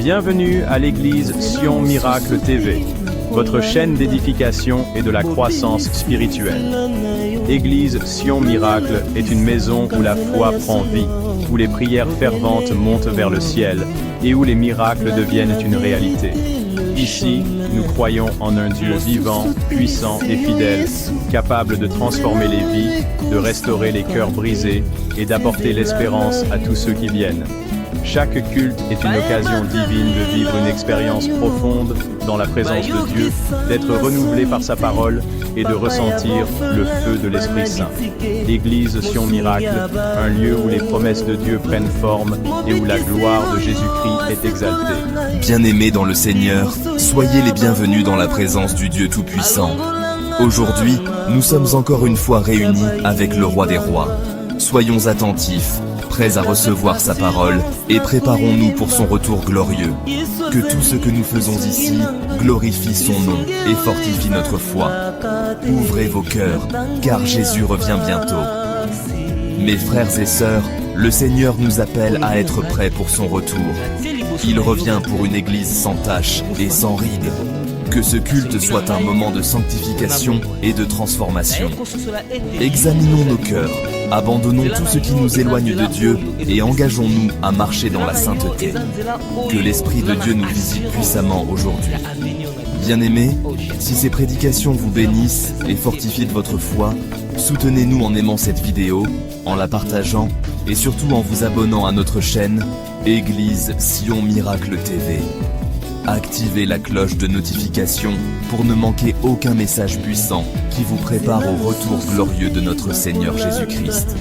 Bienvenue à l'église Sion Miracle TV, votre chaîne d'édification et de la croissance spirituelle. Église Sion Miracle est une maison où la foi prend vie, où les prières ferventes montent vers le ciel et où les miracles deviennent une réalité. Ici, nous croyons en un Dieu vivant, puissant et fidèle, capable de transformer les vies, de restaurer les cœurs brisés et d'apporter l'espérance à tous ceux qui viennent. Chaque culte est une occasion divine de vivre une expérience profonde dans la présence de Dieu, d'être renouvelé par sa parole et de ressentir le feu de l'Esprit Saint. Église Sion Miracle, un lieu où les promesses de Dieu prennent forme et où la gloire de Jésus-Christ est exaltée. Bien-aimés dans le Seigneur, soyez les bienvenus dans la présence du Dieu Tout-Puissant. Aujourd'hui, nous sommes encore une fois réunis avec le Roi des Rois. Soyons attentifs, prêts à recevoir sa parole, et préparons-nous pour son retour glorieux. Que tout ce que nous faisons ici glorifie son nom et fortifie notre foi. Ouvrez vos cœurs, car Jésus revient bientôt. Mes frères et sœurs, le Seigneur nous appelle à être prêts pour son retour. Il revient pour une église sans tache et sans rides. Que ce culte soit un moment de sanctification et de transformation. Examinons nos cœurs, abandonnons tout ce qui nous éloigne de Dieu et engageons-nous à marcher dans la sainteté. Que l'Esprit de Dieu nous visite puissamment aujourd'hui. Bien-aimés, si ces prédications vous bénissent et fortifient votre foi, soutenez-nous en aimant cette vidéo, en la partageant et surtout en vous abonnant à notre chaîne Église Sion Miracle TV. Activez la cloche de notification pour ne manquer aucun message puissant qui vous prépare au retour glorieux de notre Seigneur Jésus-Christ.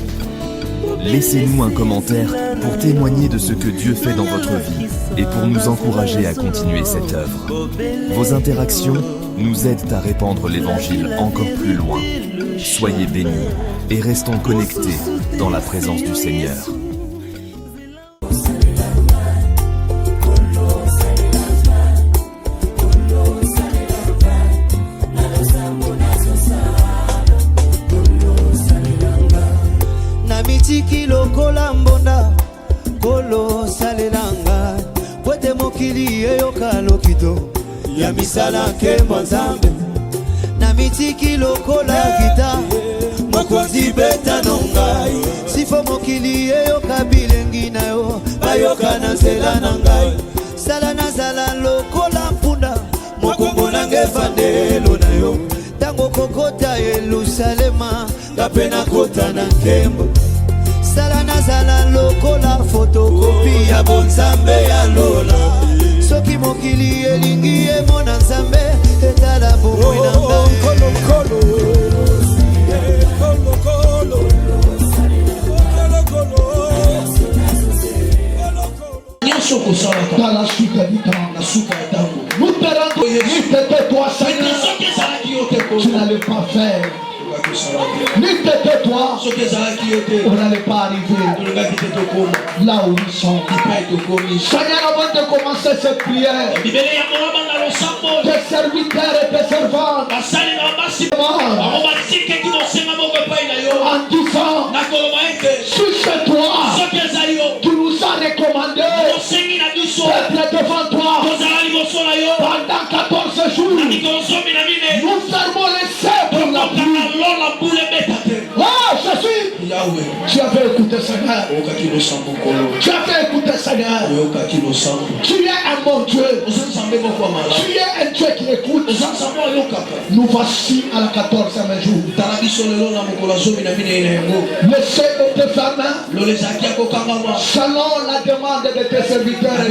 Laissez-nous un commentaire pour témoigner de ce que Dieu fait dans votre vie et pour nous encourager à continuer cette œuvre. Vos interactions nous aident à répandre l'Évangile encore plus loin. Soyez bénis et restons connectés dans la présence du Seigneur. Mitiki lokola mbonda kolo salelanga kwete mokili eyoka lokito ya misala nkembo nzambe na mitiki lokola gita mokonzi beta nongai sifo mokili eyoka bilengi na yo bayoka na nzela na ngai sala nazala lokola mpunda mokongo nange vandelo na yo tango kokota Yerusalema kapena kota na nkembo sala nazala lokola fotokopi ya bonzambe ya lola soki mokili elingi emona nzambe etala bomoi na dans la suite du temps, nous te rendons, n'était toi Seigneur, tu n'allais pas faire. N'était toi, on n'allait pas arriver là où nous sommes. Seigneur, avant de commencer cette prière, tes serviteurs et tes servantes en disant, si c'est toi, tu nous as recommandé d'être devant toi pendant 14 jours. Nous fermons les seins pour la pluie. Oh Jésus, tu avais écouté Seigneur. Tu avais écouté Seigneur. Tu es un bon Dieu. Tu es un Dieu qui écoute. Nous voici à la 14e jour. Laissez tes femmes selon la demande de tes serviteurs.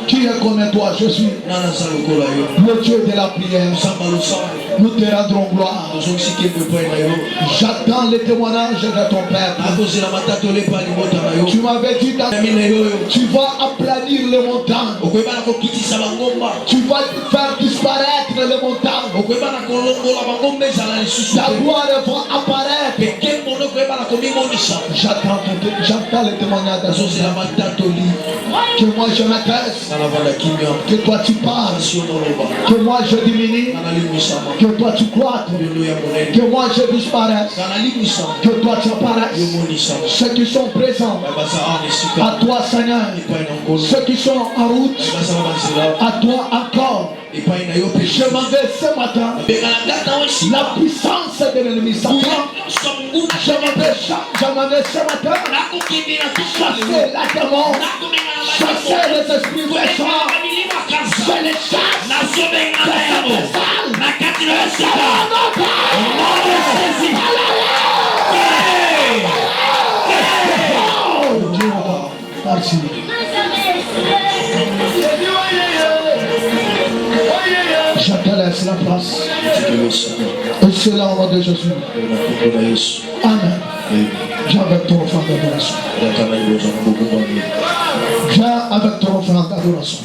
Qui est comme toi, Jésus, le Dieu de la prière. Nous te rendrons gloire. J'attends le témoignage de ton Père. Tu m'avais dit tu vas aplanir les montagnes. Tu vas faire disparaître sur les montagnes. La gloire va apparaître. J'entends les témoignages que moi je m'atteste, que toi tu parles, que moi je diminue, que toi tu crois, que moi je disparaisse, que toi tu apparaisses. Ceux qui sont présents, à toi Seigneur. Ceux qui sont en route, à toi encore. Je m'en vais ce matin. La puissance de l'ennemi Satan. Je m'en vais ce matin. Chasser la démon. Chasser les esprits méchants. Je les chasse. Merci. Je te laisse la place. Et c'est là au nom de Jésus. Amen. Viens avec ton offrande d'adoration. Viens avec ton offrande d'adoration.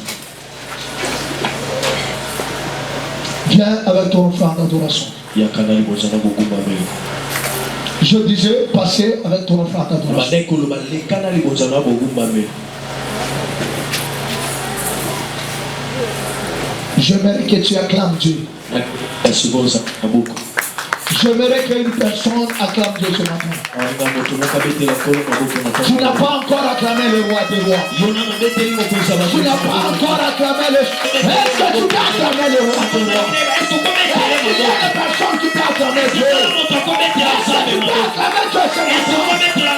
Viens avec ton offrande d'adoration. Je disais, passez avec ton offrande d'adoration. J'aimerais que tu acclames Dieu. J'aimerais qu'une personne acclame Dieu ce matin. Tu n'as pas encore acclamé le roi des rois. Tu n'as pas encore acclamé le... Est-ce que tu peux acclamer le roi des rois? Est-ce qu'il y a des personnes qui peuvent acclamer Dieu? Est-ce que tu peux acclamer Dieu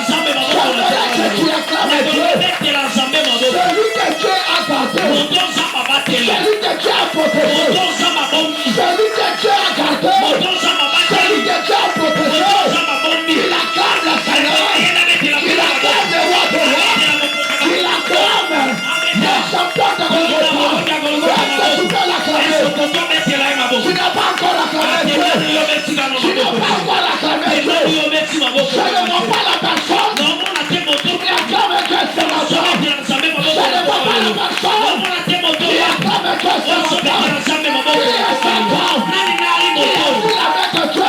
ce matin? J'aimerais que tu acclames Dieu. Celui que Dieu a gardé. Celui que Dieu a protégé. Celui que Dieu a gardé. Celui que Dieu a protégé. Il acclame le Seigneur. Il acclame le roi de rois. Il acclame le champion de regroupement. Est-ce que tu peux l'acclamer? Tu n'as pas encore acclamé Dieu. Tu n'as pas encore acclamé Dieu. Je ne vois pas la personne. Il acclame Dieu ce matin. Je ne vois pas la personne. Il acclame Dieu ce matin. Il est Satan. Il est sous la main de Dieu. Il est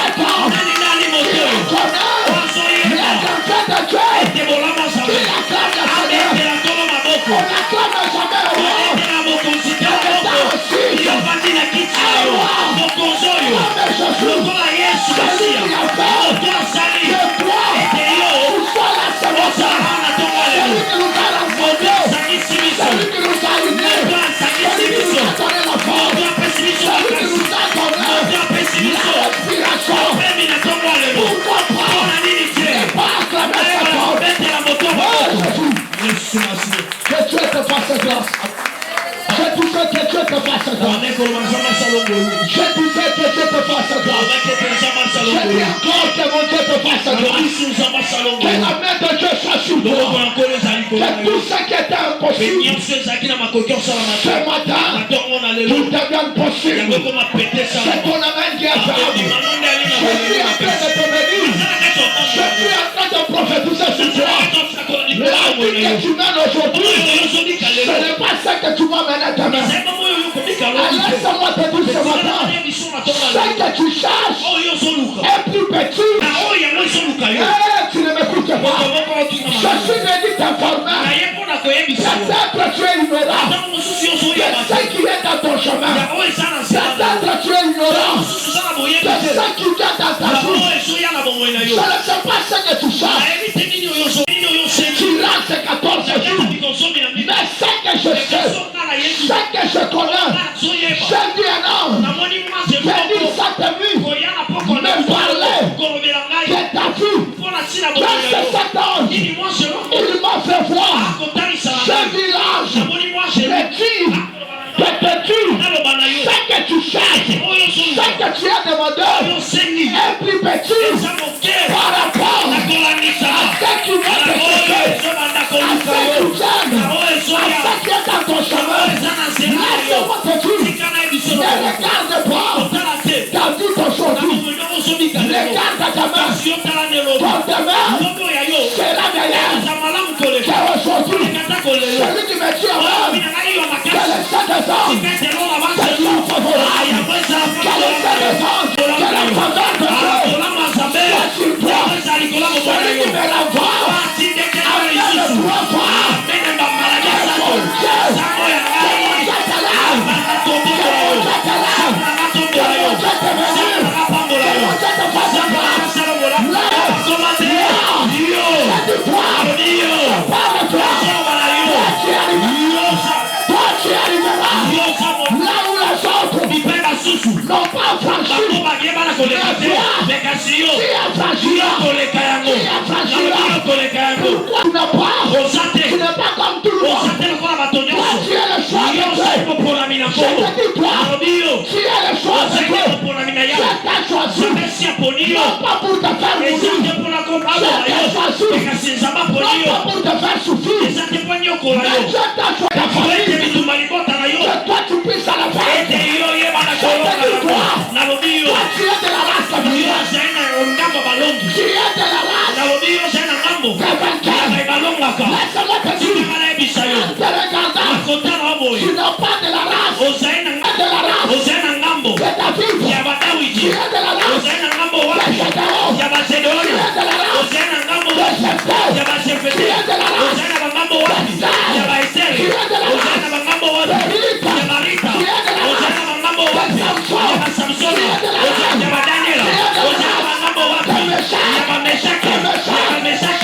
Satan. Il est connaît. Il est l'enfant de Dieu. Il acclame le Seigneur. On acclame jamais au roi. Que Dieu te fasse grâce. Je disais que Dieu te fasse grâce. Je disais que Dieu te fasse grâce. Je dis encore que mon Dieu te fasse grâce. Que la main de Dieu soit sur toi. Que tout ce qui était impossible ce matin, tout devienne possible. C'est ton amen qui est ferme. Je suis en train de te bénir. Je suis en train de prophétiser sur toi. La vie que tu mènes aujourd'hui, ce n'est pas ce que tu vas mener demain. Laisse-moi te dire ce matin, ce que tu cherches est plus petit. Tu ne m'écoutes pas. Je suis venu t'informer. Peut-être tu es ignorant de ce qui est dans ton chemin. Peut-être tu es ignorant de ce qui vient dans ta vie. Je ne sais pas ce que tu cherches. Tu rates ces 14 jours. Mais ce que je sais, ce que je connais, je dis non. Venir ça te nuit, me parler de ta vie. Dans ce 7 ans, il m'a fait voir ce village, le tir, de te dire, ce que tu cherches, ce que tu as demandé, est plus petit par rapport à ce qui va te chercher, à ce que tu aimes, à ce qui est dans ton chemin. Laisse-moi te dire, ne regarde pas ta vie d'aujourd'hui, regarde ta main, ton demain sera meilleur qu'aujourd'hui. Celui qui me dit avant que le 7 ans, n'ont pas franchi. Mais si tu franchira, pourquoi tu n'as pas? Tu n'es pas comme tout le monde. Tu es le choix de Dieu. Je te dis toi, tu es le choix de Dieu. Je t'ai choisi, non pas pour te faire mourir. Je t'ai choisi, non pas pour te faire souffrir. Mais je t'ai choisi que toi tu puisses à la faire. Je te dis toi, tu es de la race de Dieu. Tu es de la race laisse-moi te dire, en te regardant, tu n'as pas de la race, tu es de la race de David, tu es de la race de Gédéon, tu es de la race de Jephthé, tu es de la race de Esther, tu es de la race de Rita, tu es de la race de Samson, tu es de la race de Meshach,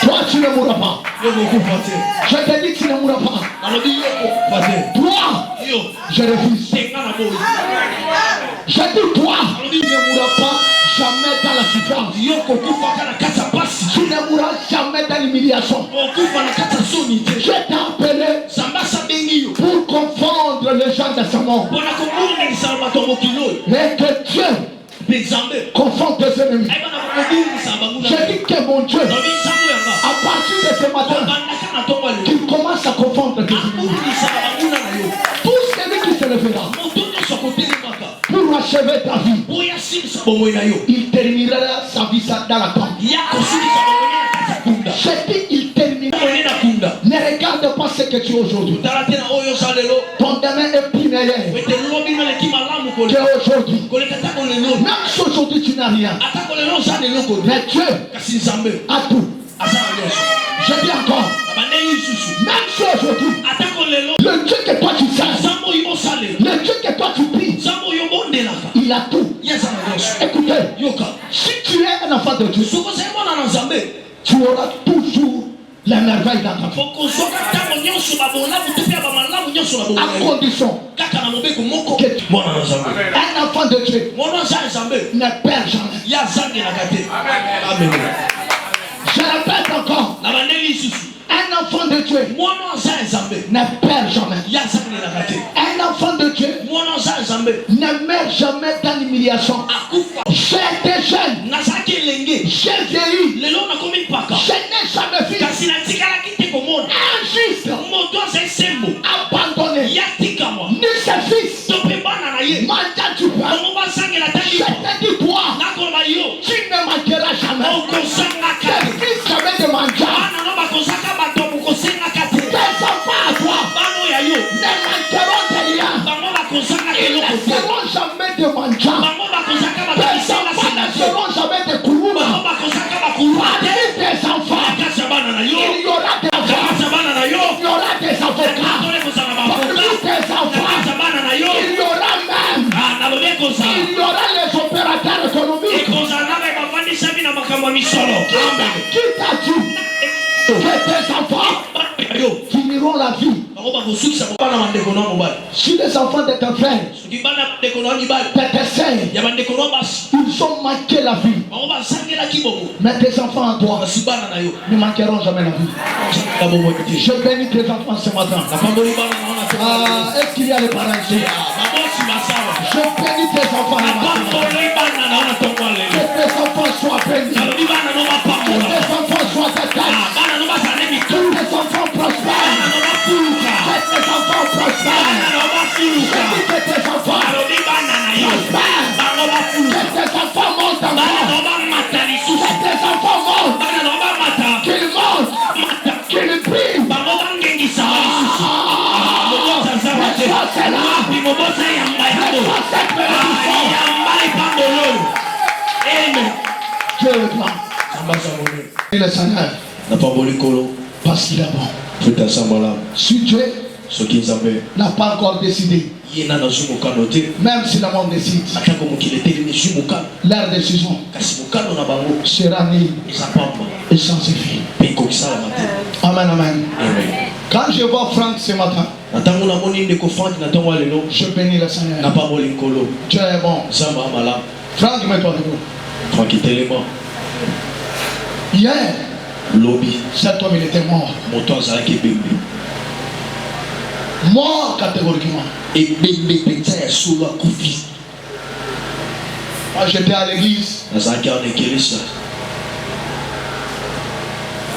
toi tu ne mourras pas. Je te dis que tu ne mourras pas. Toi, je refuse. Je dis toi, tu ne mourras pas jamais dans la souffrance. Tu ne mourras jamais dans l'humiliation. Je t'ai appelé pour confondre les gens de ce monde. Et que Dieu confond tes ennemis. Je dis que mon Dieu, à partir de ce matin, qu'il commence à confondre tes ennemis. Tout celui qui se lèvera pour achever ta vie, il terminera sa vie dans la tombe. Je dis il terminera. Ne regarde pas ce que tu es aujourd'hui. Ton demain est plus meilleur qu'aujourd'hui. Même si aujourd'hui tu n'as rien, mais Dieu a tout. Je dis encore, même si aujourd'hui le Dieu que toi tu sers, le Dieu que toi tu pries, il a tout. Écoutez, si tu es un enfant de Dieu, tu auras toujours la merveille dans ta vie. À condition que un enfant de Dieu ne perd jamais. Je répète encore, un enfant de Dieu ne perd jamais. Un enfant de Dieu ne meurt jamais dans l'humiliation. J'étais jeune, j'ai vieilli, je n'ai jamais vu un juste abandonné, ni ses fils mangeant du pain. Je te dis toi, tu ne manqueras jamais. Tes fils jamais de manger. Tes enfants à toi ne manqueront de rien. Ils ne seront jamais de manger. Tes enfants ne seront jamais de couloir. Parmi tes enfants, il y aura des avocats. Il y aura des avocats. Parmi tes enfants, il y aura même. Il y aura les opérateurs économiques. Qui t'a dit que tes enfants finiront la vie? Si les enfants de tes frères, de tes sœurs, ils ont manqué la vie, mais tes enfants en toi ne manqueront jamais la vie. Je bénis tes enfants ce matin. Est-ce qu'il y a les parents ici? Je bénis tes enfants. Que tes enfants soient bénis. Que tes enfants soient détachés. Que tes enfants prospèrent. Que tes enfants prospèrent. Je dis que tes enfants prospèrent. Que tes enfants montent en moi. Que tes enfants montent. Et le Seigneur, parce qu'il est bon. Si Dieu n'a pas encore décidé, même si le monde décide, leur décision sera nulle et sans effet. Amen, amen. Quand je vois Franck ce matin, je bénis le Seigneur. Dieu est bon. Franck, mets-toi debout. Hier, cet homme il était mort. Mort catégoriquement. Quand j'étais à l'église,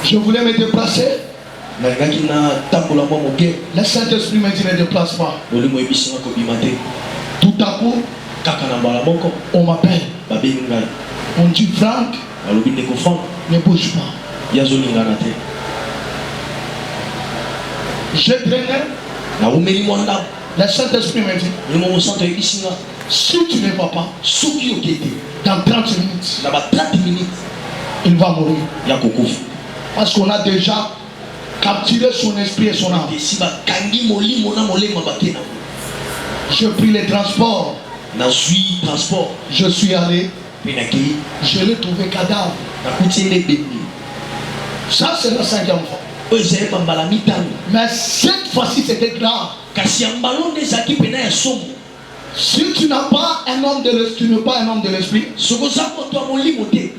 je voulais me déplacer. Le Saint-Esprit me dit ne déplace pas. Tout à coup, on m'appelle. On dit Franck, ne bouge pas. Je traînais. Le Saint-Esprit me dit, si tu ne vas pas, dans 30 minutes, il va mourir. Parce qu'on a déjà capturé son esprit et son âme. Je pris les transports. Je suis allé. Je l'ai trouvé cadavre. Ça c'est la 5e fois. Mais cette fois-ci c'était grave. Si tu n'as pas un homme de l'esprit, tu n'es pas un homme de l'esprit,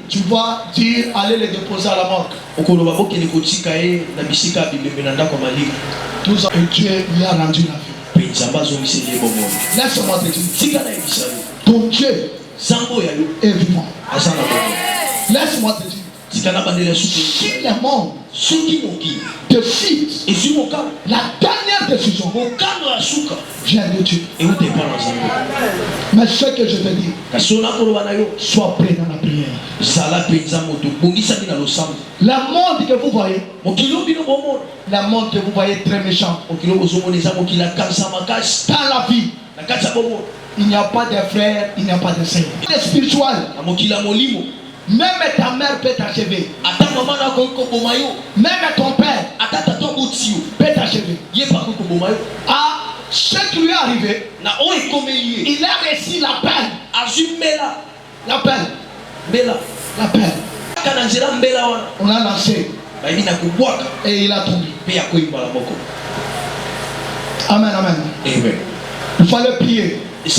tu vas dire allez les déposer à la morgue. Tout ça, et Dieu lui a rendu la vie. Laisse-moi te dire, ton Dieu est vivant. Laisse-moi te dire, si le monde décide, la dernière décision vient de Dieu. Mais ce que je te dis, sois prêt dans la prière. Le monde que vous voyez, le monde que vous voyez très méchant, dans la vie, il n'y a pas de frères, il n'y a pas de sœurs. Il est spirituel. Même ta mère peut t'achever. Même ton père peut t'achever. Ah, ce qui lui est arrivé, il a reçu l'appel. L'appel. On a lancé. Et il a tombé. Amen, amen. Il fallait prier. Il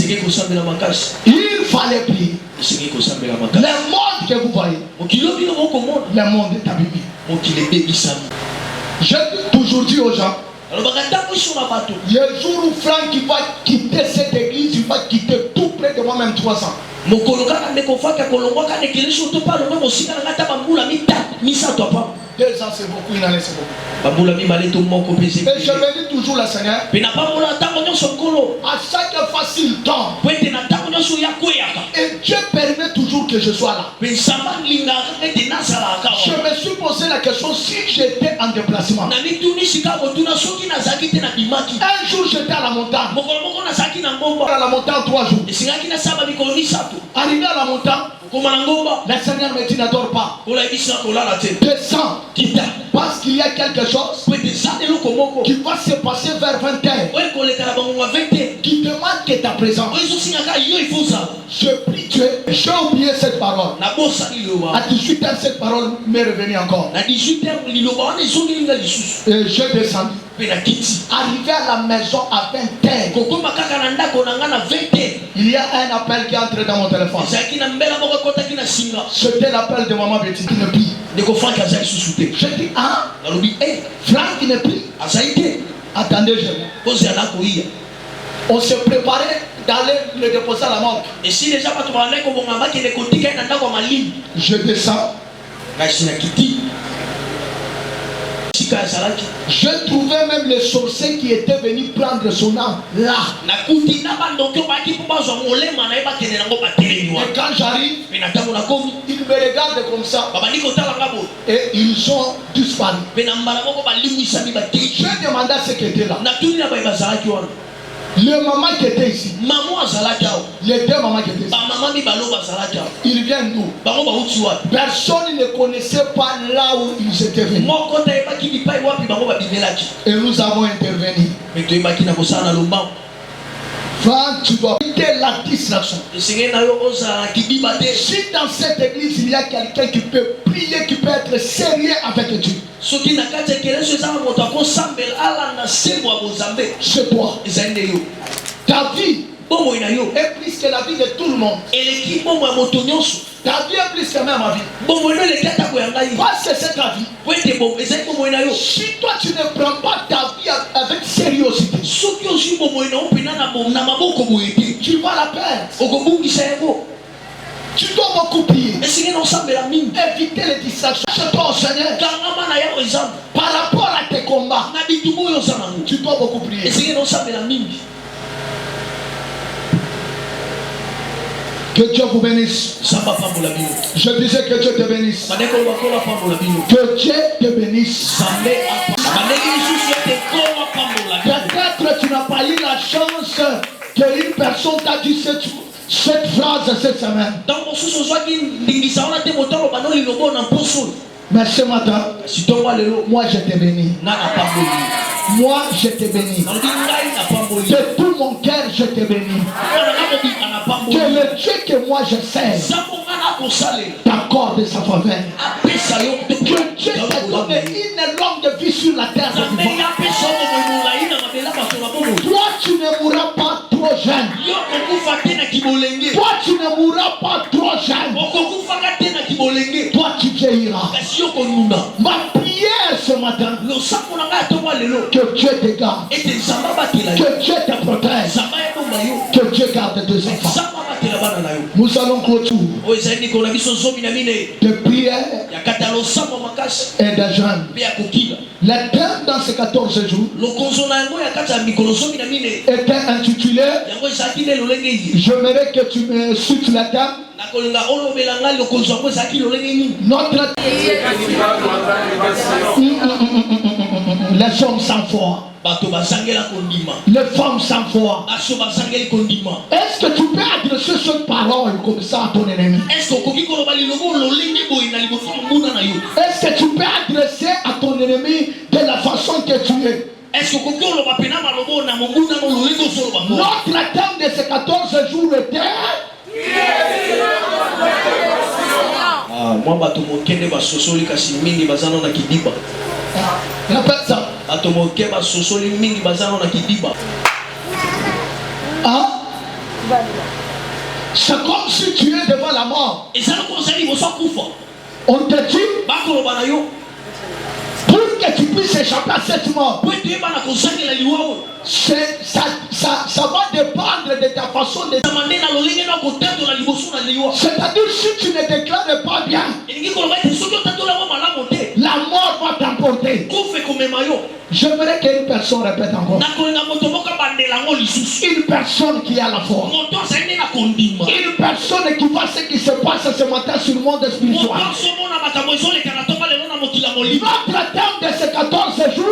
fallait prier. Le monde que vous voyez, le monde est abîmé. J'ai toujours dit aux gens, le jour où Franck va quitter cette église, il va quitter tout près de moi-même 3 ans. 2 ans c'est beaucoup, il en laisse beaucoup. Et je bénis toujours le Seigneur. À chaque fois s'il tombe, et Dieu permet toujours que je sois là. Je me suis posé la question si j'étais en déplacement. Un jour j'étais à la montagne. À la montagne 3 jours. Arrivé à la montagne, le Seigneur me dit ne dors pas. Descends. Parce qu'il y a quelque chose qui va se passer vers 20h. Qui demande que ta présence. Je prie Dieu. J'ai oublié cette parole. À 18h, cette parole m'est revenue encore. Et je descendu. Arrivé à la maison à 20h. Il y a un appel qui est entré dans mon téléphone. C'était l'appel de maman Betty qui ne prie. Je dis, ah, Franck qui ne prie. Attendez, on se préparait d'aller le déposer à la morgue. Je descends. Je trouvais même les sorciers qui étaient venus prendre son âme là. Et quand j'arrive, ils me regardent comme ça. Et ils ont disparu. J'ai demandé à ceux qui étaient là. Le maman qui était ici, maman azalaka les deux mamans qui étaient ici, ba maman mi balo bazalaka ils viennent d'où? bango ba uti wapi Personne ne connaissait pas là où ils étaient venus. moko ta ebaki bipai wapi bango ba bimelaki Et nous avons intervenu. mais to ebaki na kosala na lomba Franck, tu dois quitter la distraction. esengeli na yo ozala kibiba te Si dans cette église il y a quelqu'un qui peut prier, qui peut être sérieux avec Dieu, soki na kati ya ekeleso eza na moto akosambela alanda sembo ya bozambe c'est toi. ezali nde yo Ta vie bomoi na yo est plus que la vie de tout le monde. eleki bomoi ya moto nyonso Ta vie est plus que même ma vie. bomoi no eleki atako ya ngai Parce que c'est ta vie. po ete ezali bomoi na yo Si toi tu ne prends pas ta vie avec sériosité, soki ozwi bomoi na yo mpena na maboko boye te tu vas la perdre. okobungisa yango Tu dois beaucoup prier. esengeli na osambela mingi Éviter les distractions. C'est toi au Seigneur. kangama na yago ezambe Par rapport à tes combats, na bitumba oyo oza nango tu dois beaucoup prier. esengeli na osambela mingi Que Dieu vous bénisse. zamba pambola bino Je disais que Dieu te bénisse. bandeko bakola pambola bino Que Dieu te bénisse. zambe bandeki lisusu ete kola pambola bino Peut-être tu n'as pas eu la chance qu'une personne t'a dit cette phrase cette semaine. ntango mosusu ozwaki ndingisa wana te moto aloba no lilobo na mposo oyo Mais ce matin, kasi ntongo ya lelo moi je te bénis. nga na pamboli Moi je te bénis. nalobi ngai na pamboli De tout mon cœur je te bénis. wana nga mobika na Que pamboli le Dieu que moi je sers nzambo nga na akosalela t'accorde sa faveur. apesa yo Que Dieu t'a donné une longue vie sur la terre. nzambe nga apesa yo bomoi molai na mabela bato na bomoi Toi tu ne mourras pas trop jeune. yo kokufa te na kibolenge Toi tu ne mourras pas trop jeune. okokufaka te na kibolenge Toi tu vieilliras. kasi yo konuna Ma prière ce matin, losambo na ngai atongo ya lelo que Dieu te garde. ete nzambe abatela yo Que Dieu te protège. nzambe ayebomba yo Que Dieu garde tes enfants. nzambe abatela bana na yo Nous allons clôturer oyo ezali mikolo na biso zomi na mine de prière ya kati ya losambo makasi et de jeûne. mpe ya kokila Le thème dans ces 14 jours lokonzo na yango ya kati ya mikolo zomi na mine était intitulé, yango ezalaki nde lolenge ye j'aimerais que tu me cites le thème, nakolinga olobela ngai lokonzo yango ezalaki lolenge nini notre les hommes sans foi, bato bazangela kondima les femmes sans foi. baso bazangeli kondima Est-ce que tu peux adresser cette parole comme ça à ton ennemi? estce okoki koloba lilobo lolenge boye na liboso ya monguna na yo Est-ce que tu peux adresser à ton ennemi de la façon que tu es? estce okoki oloba pena malobo na monguna no lolenge ozoloba ngo Notre thème de ces 14 jours était mwa bato mokende basosoli kasi mingi baza no na kidiba répète ça. bato moke basosoli mingi baza no na kidiba Hein? C'est comme si tu es devant la mort. eza loko ozali liboso akufa On te dit, bakoloba na yo pour que tu puisses échapper à cette mort, po ete oyebana kozangela liwa oyo ça va dépendre de ta façon de... zama nde na lolenge no akotatola liboso na liwa C'est-à-dire, si tu ne déclares pas bien, elingi koloba ete soki otatola yango malamu te la mort va t'emporter. kufa ekomema yo J'aimerais qu'une personne répète encore. nakolinga moto moko abandela yango lisusu Une personne qui a la foi. moto azali nde na kondima Une personne qui voit ce qui se passe ce matin sur le monde moto spirituel. azomona makambo ezoleka na tonga lelo na mokila molima Notre thème de ces 14 jours,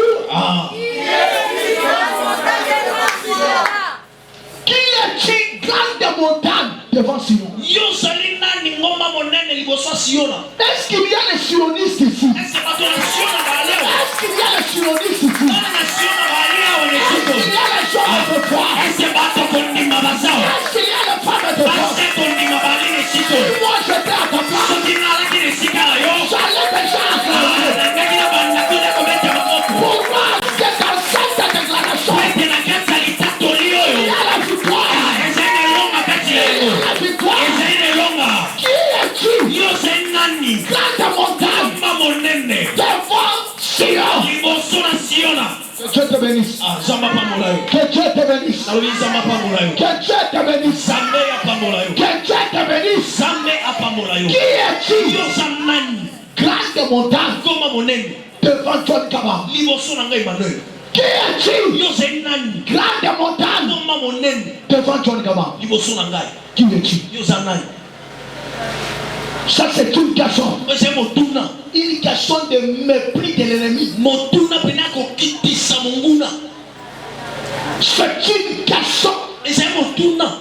qui est une grande montagne devant Sion? yo ozali nani ngomba monene liboso ya siona Est-ce qu'il y a les sionistes ici? ese bato na siona baali awa Est-ce qu'il y a les sionistes ici? bana na siona baali awa Est-ce lesiko qu'il y a les hommes de foi? ese bato kondima bazawa Est-ce qu'il y a les femmes de foi? base kondima baali lesiko Moi j'étais à ta place, soki nalaki lesika na yo j'allais déjà acclamer. nangaki na bandakuna kobeta maboko Pour moi, c'est dans cette déclaration ete na kati ya litatoli il y oyo a la victoire. ezali na elonga kati ya yango La victoire. ezali na elonga Qui es-tu? yo ozali nani Grande montagne ngomba monene devant Sion. liboso na siona Que Dieu te bénisse. nzambe apambola yo Que Dieu te bénisse. nalobi nzambe apambola yo Que Dieu te bénisse. nzambe apambola yo Que Dieu te bénisse. nzambe apambola yo Qui es-tu? yo oza nani Grande montagne ngomba monene devant John Kaba. liboso na ngai emmanuel Qui es-tu? yo ozali nani Grande montagne ngomba monene devant John Kaba. liboso na ngai Qui es-tu? yo oza nani Ça c'est une question. oyo ezali motuna Une question de mépris de l'ennemi. motuna pene akokitisa monguna C'est une question eza motuna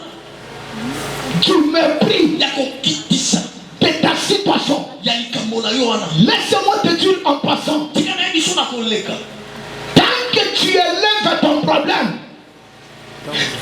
du mépris ya kokitisa de ta situation. ya likambo na yo wana. Laisse-moi te dire en passant, tika na ye biso na koleka tant que tu élèves ton problème,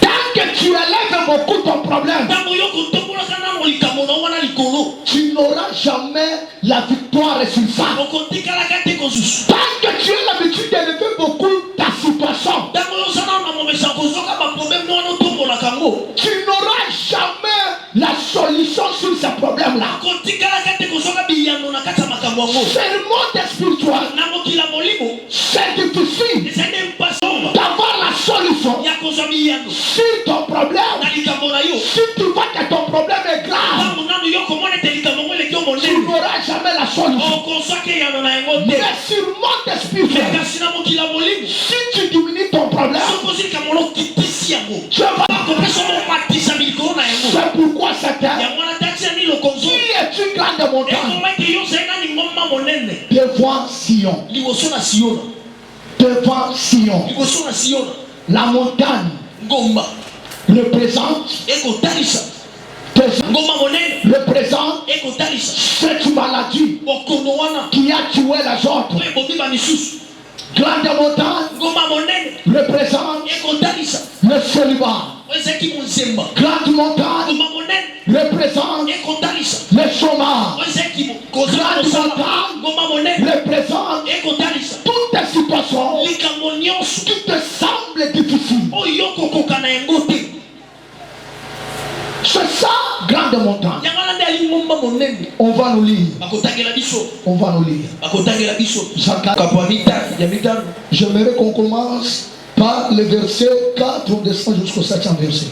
tant que tu élèves beaucoup ton problème, ntango yo kotombolaka nano likambo na wana likolo tu n'auras jamais la victoire sur ça. okotikalaka te kosusu. Tant que tu as l'habitude d'élever beaucoup ta situation, ntango yo osala na momesa kozoka baproblème wana otombolaka ngo tu n'auras jamais la solution sur ce problème-là. okotikalaka te kozoka biyano na kati ya makambo yango. C'est le monde spirituel. na mokila molimo C'est difficile ezali mpasomba d'avoir la solution ya kozwa biyano sur ton problème. na likambo na yo. Si tu vois que ton problème est grave, ntango nanu yo komona ete likambo ngo eleki yo tu monene n'auras jamais la solution. okozwaki eyano na yango te. Mais sur le monde spirituel, kasi na mokila molimo si tu diminues ton problème, soki likambo na okitisi yango tu vas. kopesa momatisa milikolo na yango. C'est pourquoi Satan, yango wana tatia ni lokonzo qui est une grande montagne ekomaki yo ozali nani ngomba monene devant Sion, liboso na siona devant Sion, liboso na siona la montagne ngomba représente, ekotalisa ngomba monene représente ekotalisa cette maladie bokono wana qui a tué les autres. oyo ebomi bamisusu. Grande montagne ngomba monene représente ekotalisa le célibat. oyo ezalaki monzemba. Grande montagne ngomba monene représente ekotalisa le chômage. oyo ezalaki kozala kosala. ngomba monene Représente ekotalisa toutes les situations likambo nyonso qui te semblent difficiles. oyo yo kokoka na yango te. C'est ça, grande montagne. yango wana nde ali ngomba monene. On va nous lire. bakotangela biso On va nous lire. bakotangela biso Zacharie. kapo ya mitano. J'aimerais qu'on commence par le verset 4, on descend jusqu'au 7e verset.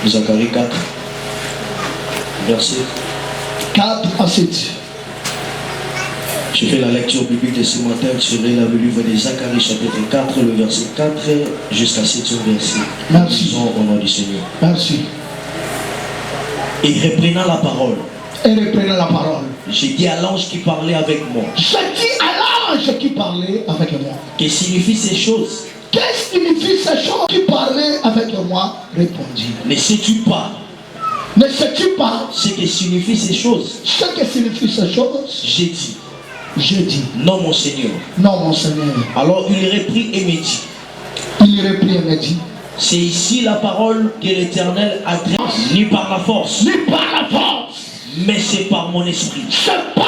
Zacharie 4 verset 4 à 7. Je fais la lecture biblique de ce matin sur la livre de Zacharie chapitre 4, le verset 4 jusqu'à 7e verset. Merci. Disons au nom du Seigneur. Merci. Et reprenant la parole, Et reprenez la parole. j'ai dit à l'ange qui parlait avec moi, Je dis à l'ange qui parlait avec moi. que signifient ces choses? Qu'est-ce qui signifie ces choses qui parlaient avec moi? Répondit. Ne sais-tu pas Ne sais-tu pas ce que signifient ces choses? ce que signifient ces choses? J'ai dit, Je dis, non mon Seigneur. non mon Seigneur. Alors il reprit et me dit, Il reprit et me dit, c'est ici la parole que l'Éternel adresse, ni par la force, ni par la force, mais c'est par mon esprit, c'est par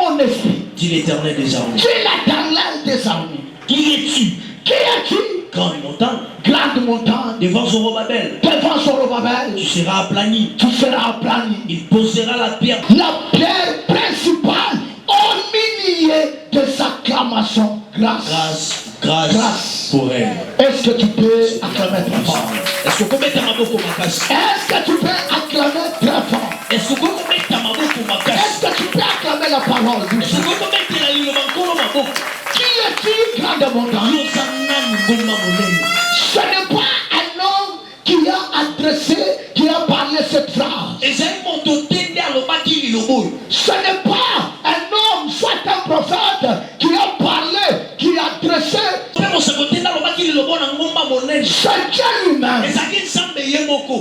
mon esprit, dit l'Éternel des armées. dit l'Éternel des armées. Qui es-tu, Qui es-tu? grande montagne? Grande montagne, Devant Zorobabel, devant Zorobabel, tu seras aplani. tu seras aplani. Il posera la pierre. La pierre principale au milieu des acclamations. Grâce. Grâce pour elle. Est-ce que tu peux acclamer très fort? Est-ce que vous mettez ma boque au macas? Est-ce que tu peux acclamer très fort? Est-ce que vous mettez ma boque au macas? Est-ce que tu peux acclamer la parole du Est-ce que Seigneur? vous mettez la ligne de ma boque? Qui est-il, grande montagne? Ce n'est pas un homme qui a adressé, qui a parlé cette phrase. Ce n'est pas un homme, soit un prophète, qui a parlé, qui a adressé. C'est Dieu lui-même.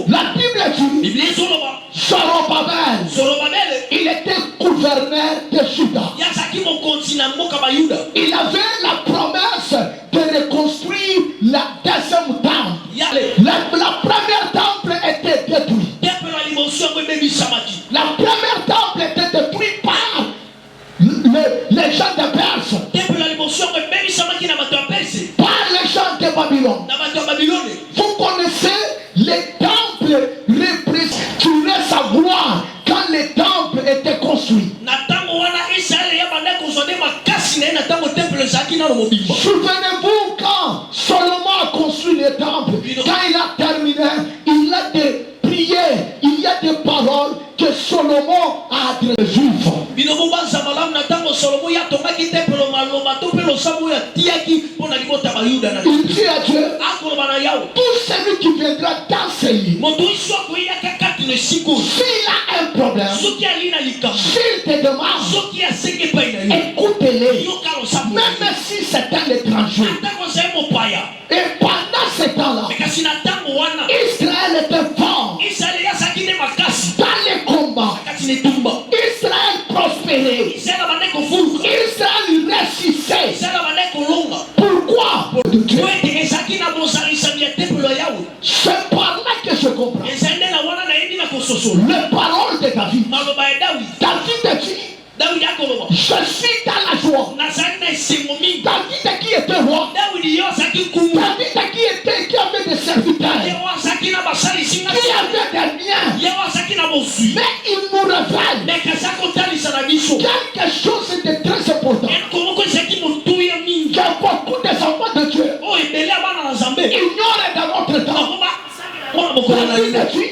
La Bible dit, Zorobabel, il était gouverneur de Juda. Il avait la promesse de reconstruire la deuxième temple. La première temple était détruite. La première temple était détruite par les gens de Perse, par les gens de Babylone. Vous connaissez les temples tu laisses savoir quand les temples étaient construits. Souvenez-vous quand Salomon a construit les temples, quand il a terminé, il a des prières, il y a des paroles que Salomon a adressées aux Juifs. Il dit à Dieu, tout celui qui viendra t'enseigner, s'il a un problème, s'il te demande, écoute-les, même si c'est un étranger, les paroles de David. David dit, je suis dans la joie. David qui était roi. David qui avait des serviteurs. Qui avait des biens. Mais il nous révèle quelque chose de très important. Que beaucoup des enfants de Dieu ignorent dans notre temps. David dit,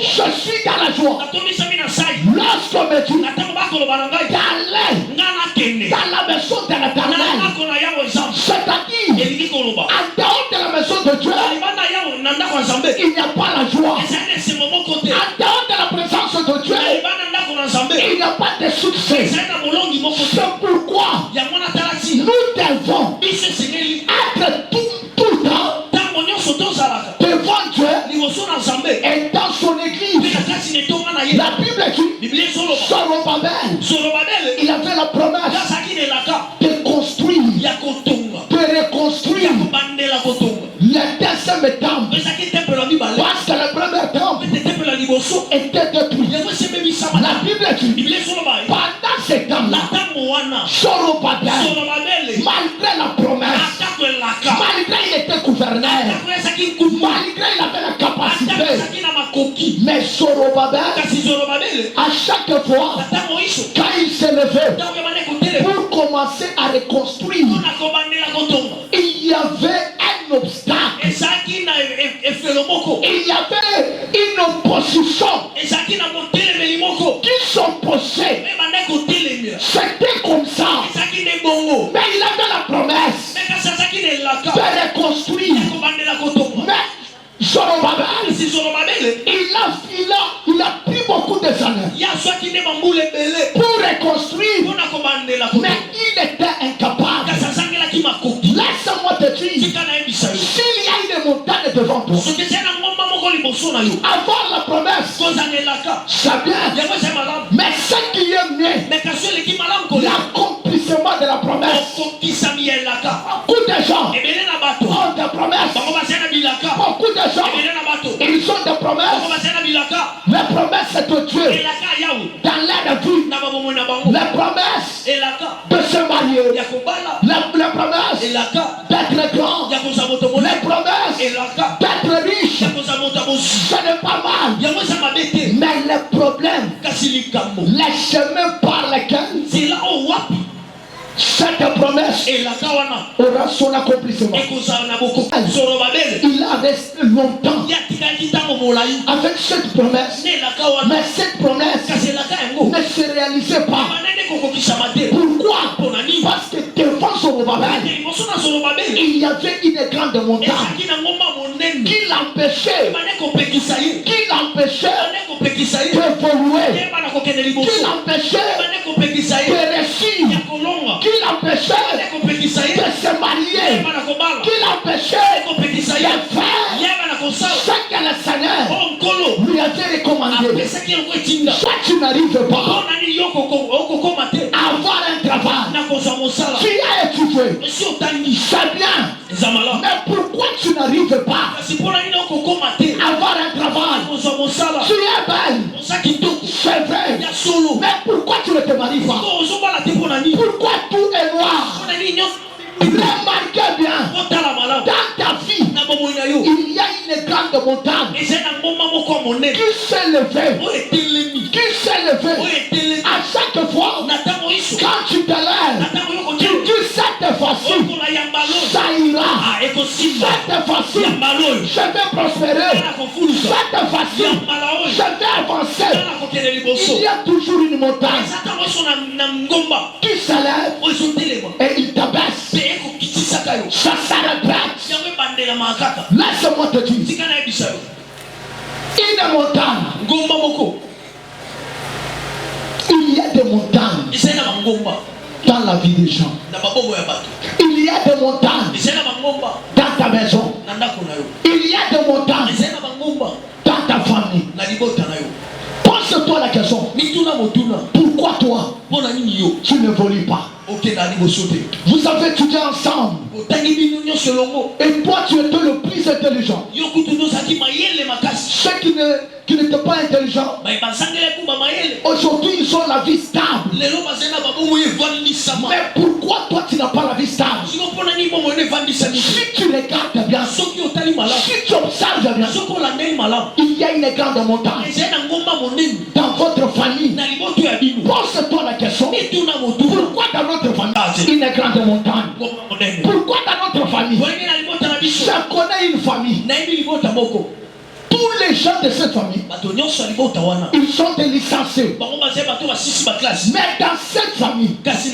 je suis dans la joie. Lorsqu'on me dit d'aller dans la maison de l'Éternel, c'est-à-dire en dehors de la maison de Dieu, il n'y a pas la joie. En dehors de la présence de Dieu, il n'y a pas de succès. C'est pourquoi nous devons être tout le temps devant Dieu et dans son église. La Bible dit, Zorobabel, il avait la promesse de construire, de reconstruire le deuxième temple. Parce que le premier temple était détruit. La Bible dit, pendant ce temps-là, Zorobabel, malgré la promesse, malgré il était gouverneur, malgré il avait la capacité, mais Zorobabel, à chaque fois, quand il s'est levé pour commencer à reconstruire, il y avait un obstacle. Il y avait une opposition qui s'opposait. C'était comme ça. Mais il avait la promesse de reconstruire. Mais Zorobabel, il a pris beaucoup de années pour reconstruire. Mais il était incapable. Laisse-moi te dire, s'il y a une montagne devant toi, avoir la promesse, c'est bien. Mais ce qui est mieux, l'accomplissement de la promesse. Beaucoup de gens ont des promesses. Beaucoup de gens, ils ont des promesses. Les promesses de Dieu dans leur vie. Les promesses de se marier. Les promesses d'être grand. Les promesses d'être riche. Ce n'est pas mal. Mais le problème, les chemins par lesquels cette promesse aura son accomplissement. Il a resté longtemps avec cette promesse. Mais cette promesse ne se réalisait pas. Pourquoi? Parce que devant Zorobabel, il y avait une grande montagne qui l'empêchait d'évoluer, qui l'empêchait de réussir, qui l'empêchait de se marier, qui l'empêchait de faire ce que le Seigneur lui avait recommandé. Soit tu n'arrives pas à avoir un travail, tu as étudié, c'est bien, mais pourquoi tu n'arrives pas à avoir un travail? Tu es belle, c'est vrai, mais pourquoi tu ne te maries pas? Pourquoi tout est noir? Remarquez bien, dans ta vie, il y a une grande montagne qui s'est levée, à chaque fois, quand tu te lèves, tu dis cette fois-ci, ça ira, cette fois-ci, je vais prospérer, cette fois-ci, je vais avancer. Il y a toujours une montagne qui se lève et il t'abaisse. Ça s'arrête. Laisse-moi te dire, une montagne, il y a des montagnes dans la vie des gens. Il y a des montagnes dans ta maison. Il y a des montagnes dans ta famille. Pose-toi la question, pourquoi toi tu ne volis pas? Vous avez étudié ensemble. Et toi, tu étais le plus intelligent. Ceux qui n'étaient pas intelligents, aujourd'hui, ils ont la vie stable. Mais pourquoi toi, tu n'as pas la vie stable? Si tu regardes bien, si tu observes bien, il y a une grande montagne dans votre famille. Pose-toi la question. Pourquoi dans notre famille une grande montagne? Pourquoi dans notre famille? Je connais une famille. Tous les gens de cette famille, ils sont des licenciés. Mais dans cette famille, personne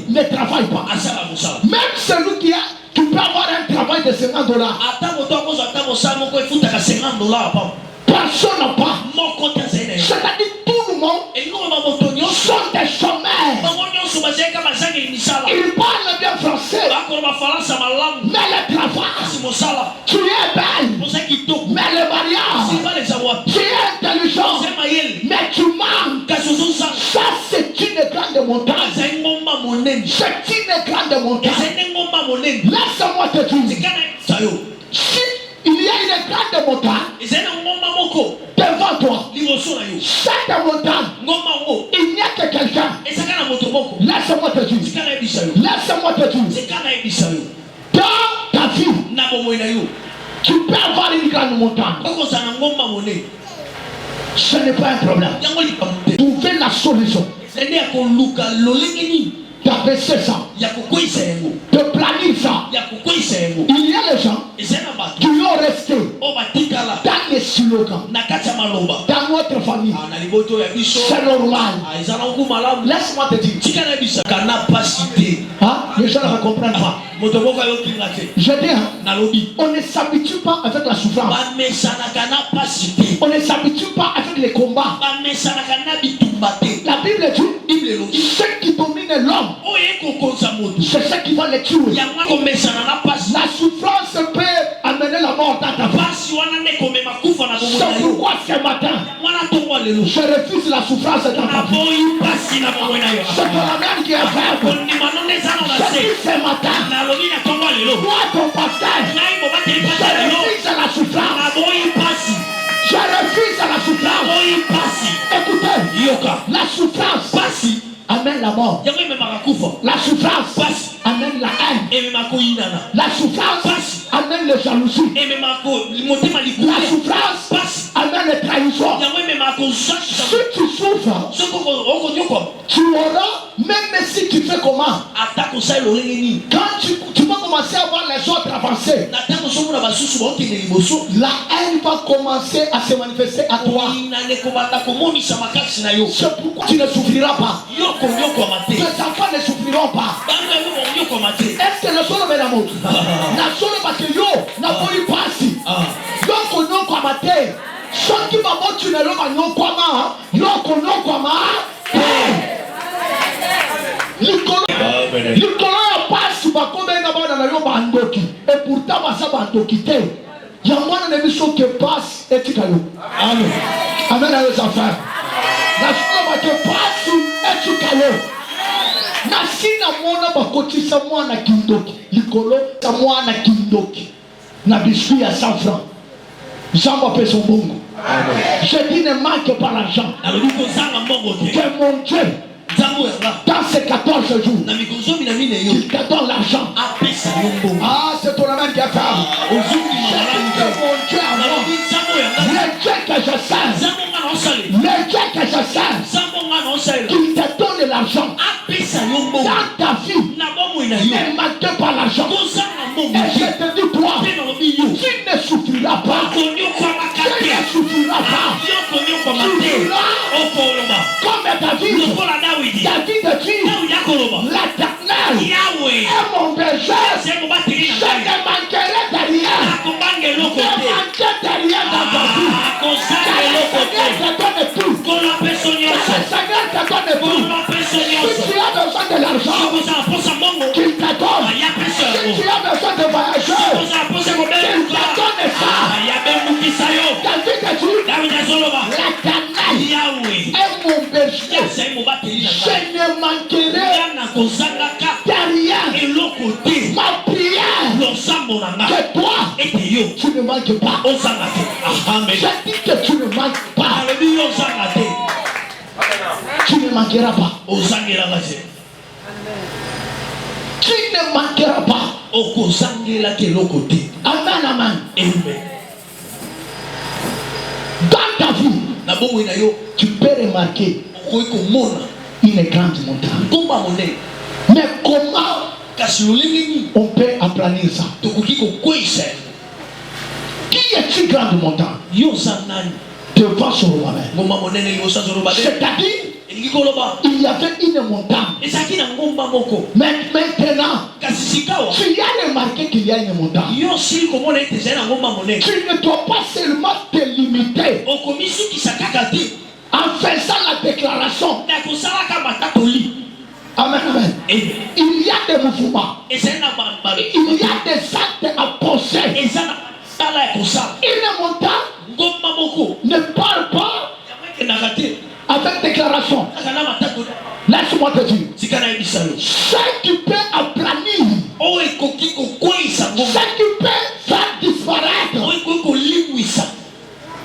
ne travaille pas. Même celui qui peut avoir un travail de $50, personne n'a pas. C'est-à-dire tout le monde sont des chômeurs. Ils parlent bien français, mais le travail, tu es belle, mais le mariage, tu es intelligent, mais tu manques. Ça, c'est une grande montagne. C'est une grande montagne. Laisse-moi te dire, si il y a une grande montagne devant toi, cette montagne, il n'y a que quelqu'un. Laisse-moi te dire, dans ta vie, tu peux avoir une grande montagne. Ce n'est pas un problème. Trouver la solution d'abaisser ça, de planifier ça. Il y a les gens qui ont resté dans les slogans, dans notre famille. C'est normal. Laisse-moi te dire, les gens ne comprennent pas. Je dis, on ne s'habitue pas avec la souffrance. On ne s'habitue pas avec les combats. La Bible dit, ceux qui dominent l'homme, c'est ceux qui vont les tuer. La souffrance peut amener la mort dans ta vie. C'est pourquoi ce matin, je refuse la souffrance dans ta vie. C'est ton ami qui est faible. Je dis ce matin, moi ton pasteur, je refuse la souffrance. Je refuse la souffrance. Écoutez, la souffrance amène la mort. La souffrance amène la haine. La souffrance amène la jalousie. La souffrance amène la trahison. Si tu souffres, tu auras, même si tu fais comment, quand tu vas commencer à voir les autres avancer, la haine va commencer à se manifester à toi. C'est pourquoi tu ne souffriras pas. Tes enfants ne souffriront pas. Est-ce que le sol est l'amour? La sol est que yo n'a pas eu passi. Donc on a quoi mater. Sans qui va voir tu ne l'as pas non quoi ma. Yo qu'on a quoi ma. Nicolas passe par combien d'abord dans la yo bandoki. Et pourtant va ça bandoki te. Il y a moins d'émissions qui passe et tu caillou. Amen. Amen à les enfants. La chose que passe et tu caillou. Na sina mwana bakotisa mwana kindoki likolo ta mwana kindoki na biscuit à 100 francs. Jean paie son bongo. Je dis ne manque pas l'argent. Que mon Dieu dans ces 14 jours il te donne l'argent. Ah, c'est ton amène qui a fait. Que mon Dieu à moi, le Dieu que je sers, le Dieu que je sers, qu'il te donne l'argent dans ta vie. Ne manque pas l'argent. Et je te dis toi, tu ne souffriras pas. Tu ne souffriras pas. Tu vivras comme David. David dit, l'Éternel est mon berger. Je ne manquerai de rien. Ne manquerai de rien dans ta vie. Car le Seigneur te donne tout. Le Seigneur te donne tout. Si tu as besoin de l'argent, qu'il te donne. Si tu as besoin de voyager, qu'il te donne ça. David dit, l'Éternel est mon berger. Yesu ayi mobateli na ngai. Je ne manquerai Nga na kozangaka de rien. eloko te. Ma prière, Losambo na ngai. que toi, Ete yo tu ne manques pas. ozanga te. Amen. Je dis que tu ne manques pas. Alléluia, ozanga te. Tu ne manqueras pas. Ozangelaka te. Tu ne manqueras pas. Okozangelaka eloko te. Amen, amen. Amen. Dans ta vie, Na bomoi na yo tu peux remarquer okoki komona une grande montagne. ngomba monene. Mais comment Kasi lolenge nini on peut aplanir ça? tokoki kokweyisa Qui est une grande montagne? yo oza nani? Devant Solomon. Ngomba monene liboso azoloba te. C'est-à-dire, Elingi koloba il y avait une montagne. ezalaki na ngomba moko. Mais maintenant, Kasi sikawa tu as remarqué qu'il y a une montagne. yo sili komona ete ezali na ngomba monene. Tu ne dois pas seulement te limiter okomisukisa kaka te en faisant la déclaration. na kosalaka matatoli. Amen, amen. Amen. Il y a des mouvements. ezali na bambale. Il y a des actes à poser. eza na tala ya kosala. Une montagne ngomba moko ne parle pas ekendaka te avec déclaration. kaka na matatoli. Laisse-moi te dire. sika nayebisa yo Ce qui peut aplanir, oyo ekoki kokweyisa ce ngomba, qui peut faire disparaître oyo ekoki kolimwisa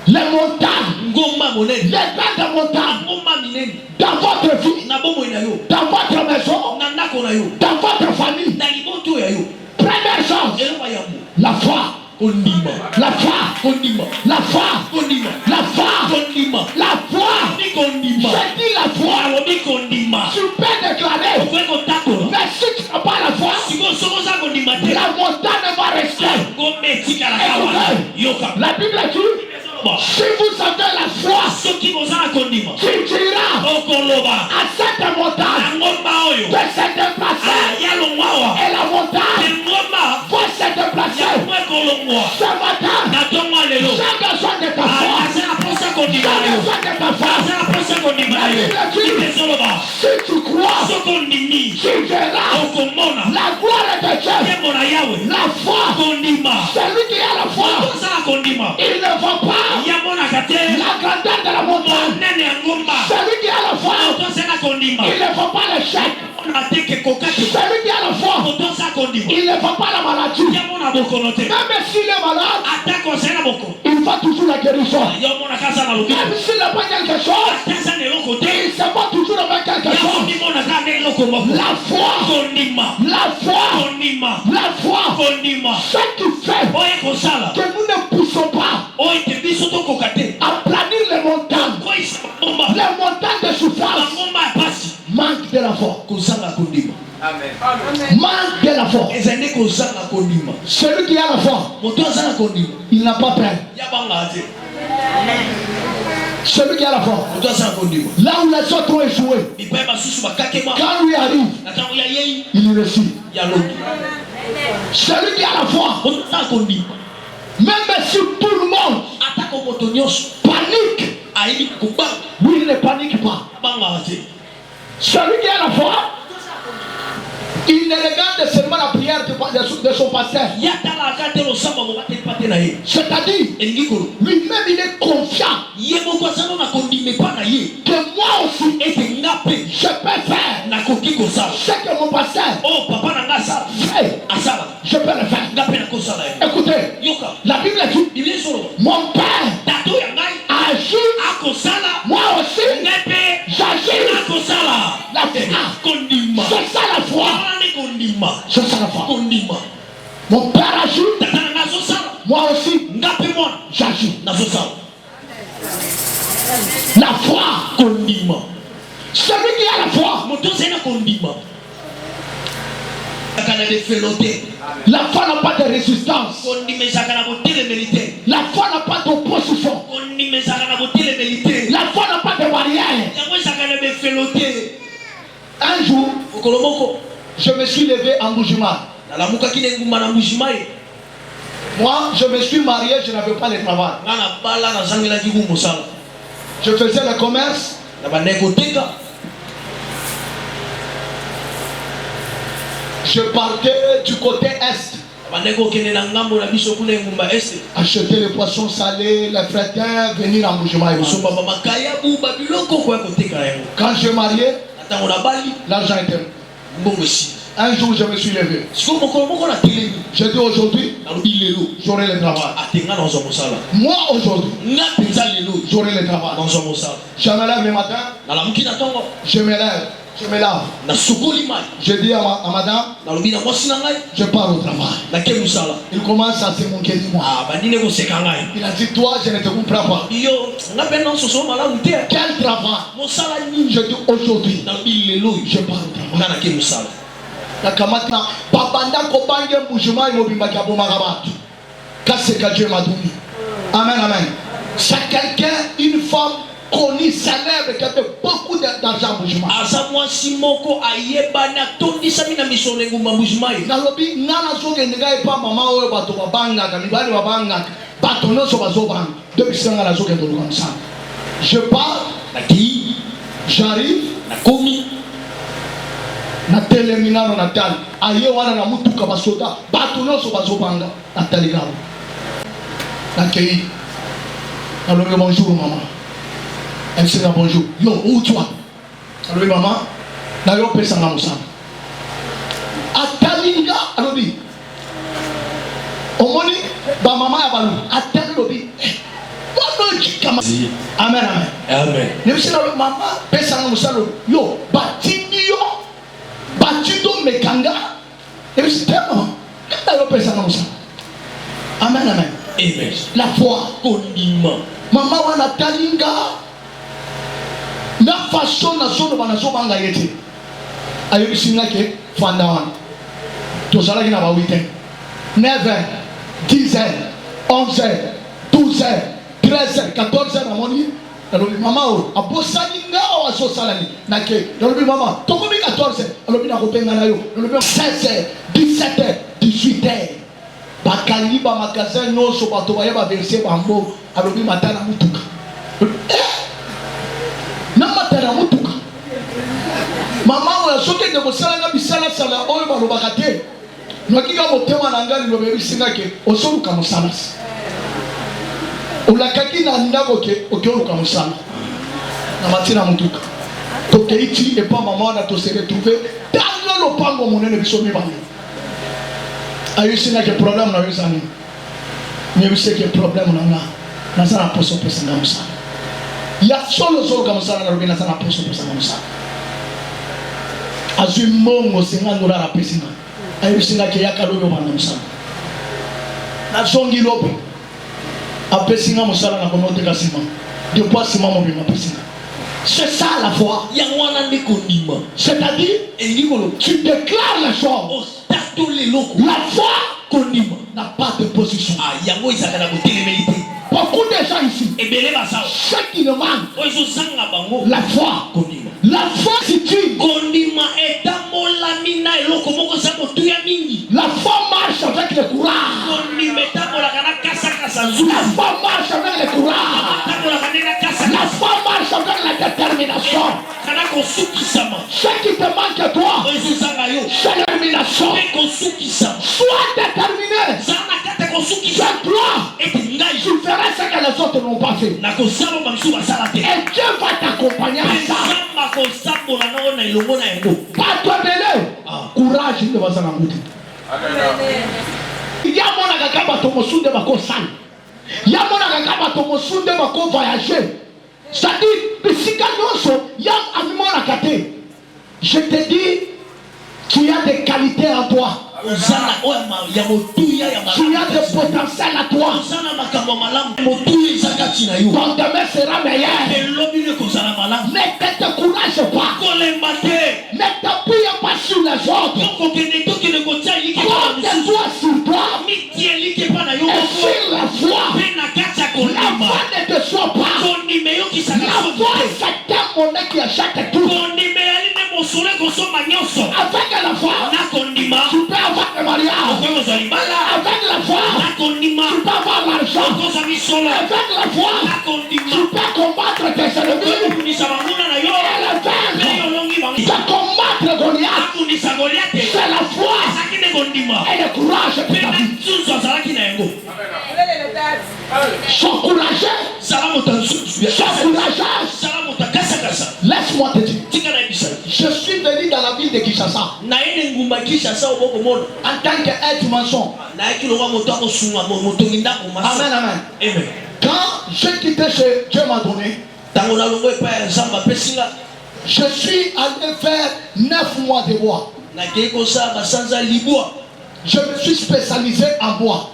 les montagnes, ngomba monene, les grandes montagnes ngomba minene dans votre vie, na bomoi na yo, dans votre maison, na ndako na yo, dans votre famille. na liboto ya yo. Première chose, eloko yambo la foi. kondima, La foi. kondima, La foi. kondima, La foi. kondima, La foi. alobi kondima, Je dis la foi. alobi kondima. Tu peux déclarer. okoki kotakola Mais si tu n'as pas la foi, sikoyo soko oza kondima te la montagne va rester. ngomba etikalaka wana. yoka La Bible dit, ezoloba si vous avez la foi, soki koza na kondima tu diras okoloba à cette na montagne ngomba oyo de se déplacer. ya longwawa Et la montagne engomba va se déplacer. yango ekolongwa Ce matin, na ntongo ya lelo. j'ai besoin de ta foi. aza na posa kondima na J'ai yo, besoin de ta foi. aza na posa kondima na yo. Bible ezoloba Si tu crois, soki ondimi tu verras okomona la gloire de Dieu. nkembo na yawe. La foi. kondima Celui qui a la foi, oza na kondima il ne va pas yamonaka te la grandeur de la montagne. monene ya ngomba. Celui qui a la foi, otoza na kondima il ne va pas l'échec. yamona te kekoka te. Celui qui a la foi, otoza kondima il ne va pas la maladie. yamona bokono te. Même s'il est malade, atako ozali na bokono il va toujours la guérison. yamonaka aza na lobiko. Même s'il n'a pas quelque chose, ataza na eloko te il se bat toujours avec quelque chose. yamondimonaka nde eloko moko. La foi, kondima la foi, kondima la foi. kondima Ce qui fait oyo ekosala que nous ne poussons pas oyo ete biso tokoka te à planir les montagnes, koyisa bangomba les montagnes de souffrance, bangomba ya pasi. manque de la foi. kozanga kondima Manque de la foi. ezali nde kozanga kondima. Celui qui a la foi, moto aza na kondima il n'a pas peur. yabanga te. Celui qui a la foi, moto aza na kondima là où les autres ont échoué, bipai basusu bakakema quand lui arrive, na ntango ya yei il réussit. ya loki. Celui qui a la foi, moto aza na kondima même si tout le monde atako moto nyonso panique, ayebi kobanga lui il ne panique pas. abangaka te. Celui qui a la foi, il ne regarde seulement la prière de son pasteur. ya talaka te losamba mobatelipa te na ye. C'est-à-dire, elingi kolo lui-même il est confiant ye moko aza no na kondima epa na ye que moi aussi, ete nga mpe je peux faire nakoki kosala ce que mon pasteur oyo papa na nga asala fait. asala Je peux le faire. nga mpe nakosala ye. Écoutez, yoka la Bible dit, biblia ezoloba mon père tato ya ngai agit, akosala moi aussi, ngai mpe j'agis. nakosala. La foi. kondima C'est ça la foi. wana nde kondima. C'est ça la foi. kondima Mon père agit, tata na nga azosala moi aussi, nga mpe mwana j'agis. nazosala. La foi. kondima Celui qui a la foi, moto ozali na kondima ezalaka na lefelo te. la foi n'a pas de résistance. kondima ezalaka na botelemeli te. La foi n'a pas d'opposition. kondima ezalaka na botelemeli te. La foi n'a pas de barrière. yango ezalaka na befelo te. Un jour, mokolo moko je me suis levé en Boujima. nalamukaki na engumba na mbujima ye. Moi, je me suis marié, je n'avais pas le travail. nga na bala nazangelaki ku mosala Je faisais le commerce. na bandaki koteka. Je partais du côté est. Acheter les poissons salés, les frétins, venir en bougement. Quand je marié, l'argent était. Un jour, je me suis levé. Je dis aujourd'hui, j'aurai le travail. Moi, aujourd'hui, j'aurai le travail. Je me lève le matin. Je me lève. Je me lave. Je dis à madame, je pars au travail. Il commence à se moquer de moi. Il a dit, toi, je ne te comprends pas. Quel travail? Je dis, aujourd'hui, je pars au travail. Amen, amen. C'est quelqu'un, une femme connue, célèbre, qui a fait beaucoup d'argent. Je pars, j'arrive, na telemina na tali aye wana na mutuka basoda bato nyonso bazobanga na taligabo nakei alobi bonjour maman elle se dit bonjour yo où toi alobi maman na yo pesa na musana atalinga alobi omoni ba mama ya balu atalobi wano kama amen amen amen nemsina mama pesa na musana yo batindi yo batido mekanga et puis c'est tellement amen amen amen la foi condiment maman wana talinga na façon na zone banazo banga yete ayo bisinga ke fanda wana tozala kina ba 8h 9h 10h 11h 12h 13h 14h amoni alobi mama o abosani ngao asosalani nake alobi mama tokomi 14h alobi na kopenga na yo alobi 16h 17h 18h bakali ba magasin nyonso bato baye ba verser bango alobi matana mutuka na matana mutuka mama o soki de kosala nga bisala sala oyo balobaka te nokika motema na ngali lobebi singa ke osoluka mosala ulakaki na ndako ke okioluka musala na matina mutuka tokeiti epa mama na to se retrouver dans le pango monene biso mibale ayusina ke problème na yusani mais vous savez que problème na sana poso pesa na musala ya solo kama musala na rubina sana poso pesa na musala azui mongo singa ndura la pesa ayusina ke yakaloyo bana musala na zongi lopo apesinga musala na komote kasima de quoi sima mo bima pesinga c'est ça la foi c'est-à-dire tu déclares les choses la foi n'a pas de position beaucoup de gens ici ceux qui le manquent la foi c'est tu la foi marche avec le courage la foi marche avec le courage la foi marche avec la détermination ce qui te manque toi c'est l'élimination sois déterminé c'est toi tu feras ce que les autres n'ont pas fait et Dieu va t'accompagner à ça pas toi mêlé courage ne va s'en amouter il y a mon agakaba tomosunde bako sali ya mon agakaba tomosunde bako voyager c'est-à-dire bisika nyonso ya amimona kate je te dis tu as des qualités en toi tu as des potentiels à toi ton demain sera meilleur ne te décourage pas ne t'appuie pas sur les autres compte-toi sur toi et sur la foi la foi ne te soit pas la foi c'est un monnaie qui achète tout avec la foi tu peux avoir le mariage avec la foi tu peux avoir l'argent avec la foi tu peux combattre tes ennemis et le faire de combattre Goliath c'est la foi Et le courage de ta vie. Sois courageux. Sois courageux. Laisse-moi te dire. Je suis venu dans la ville de Kinshasa en tant qu'être maçon. Amen, amen. Quand j'ai quitté chez Dieu m'a donné, je suis allé faire 9 mois de bois. Je me suis spécialisé en bois.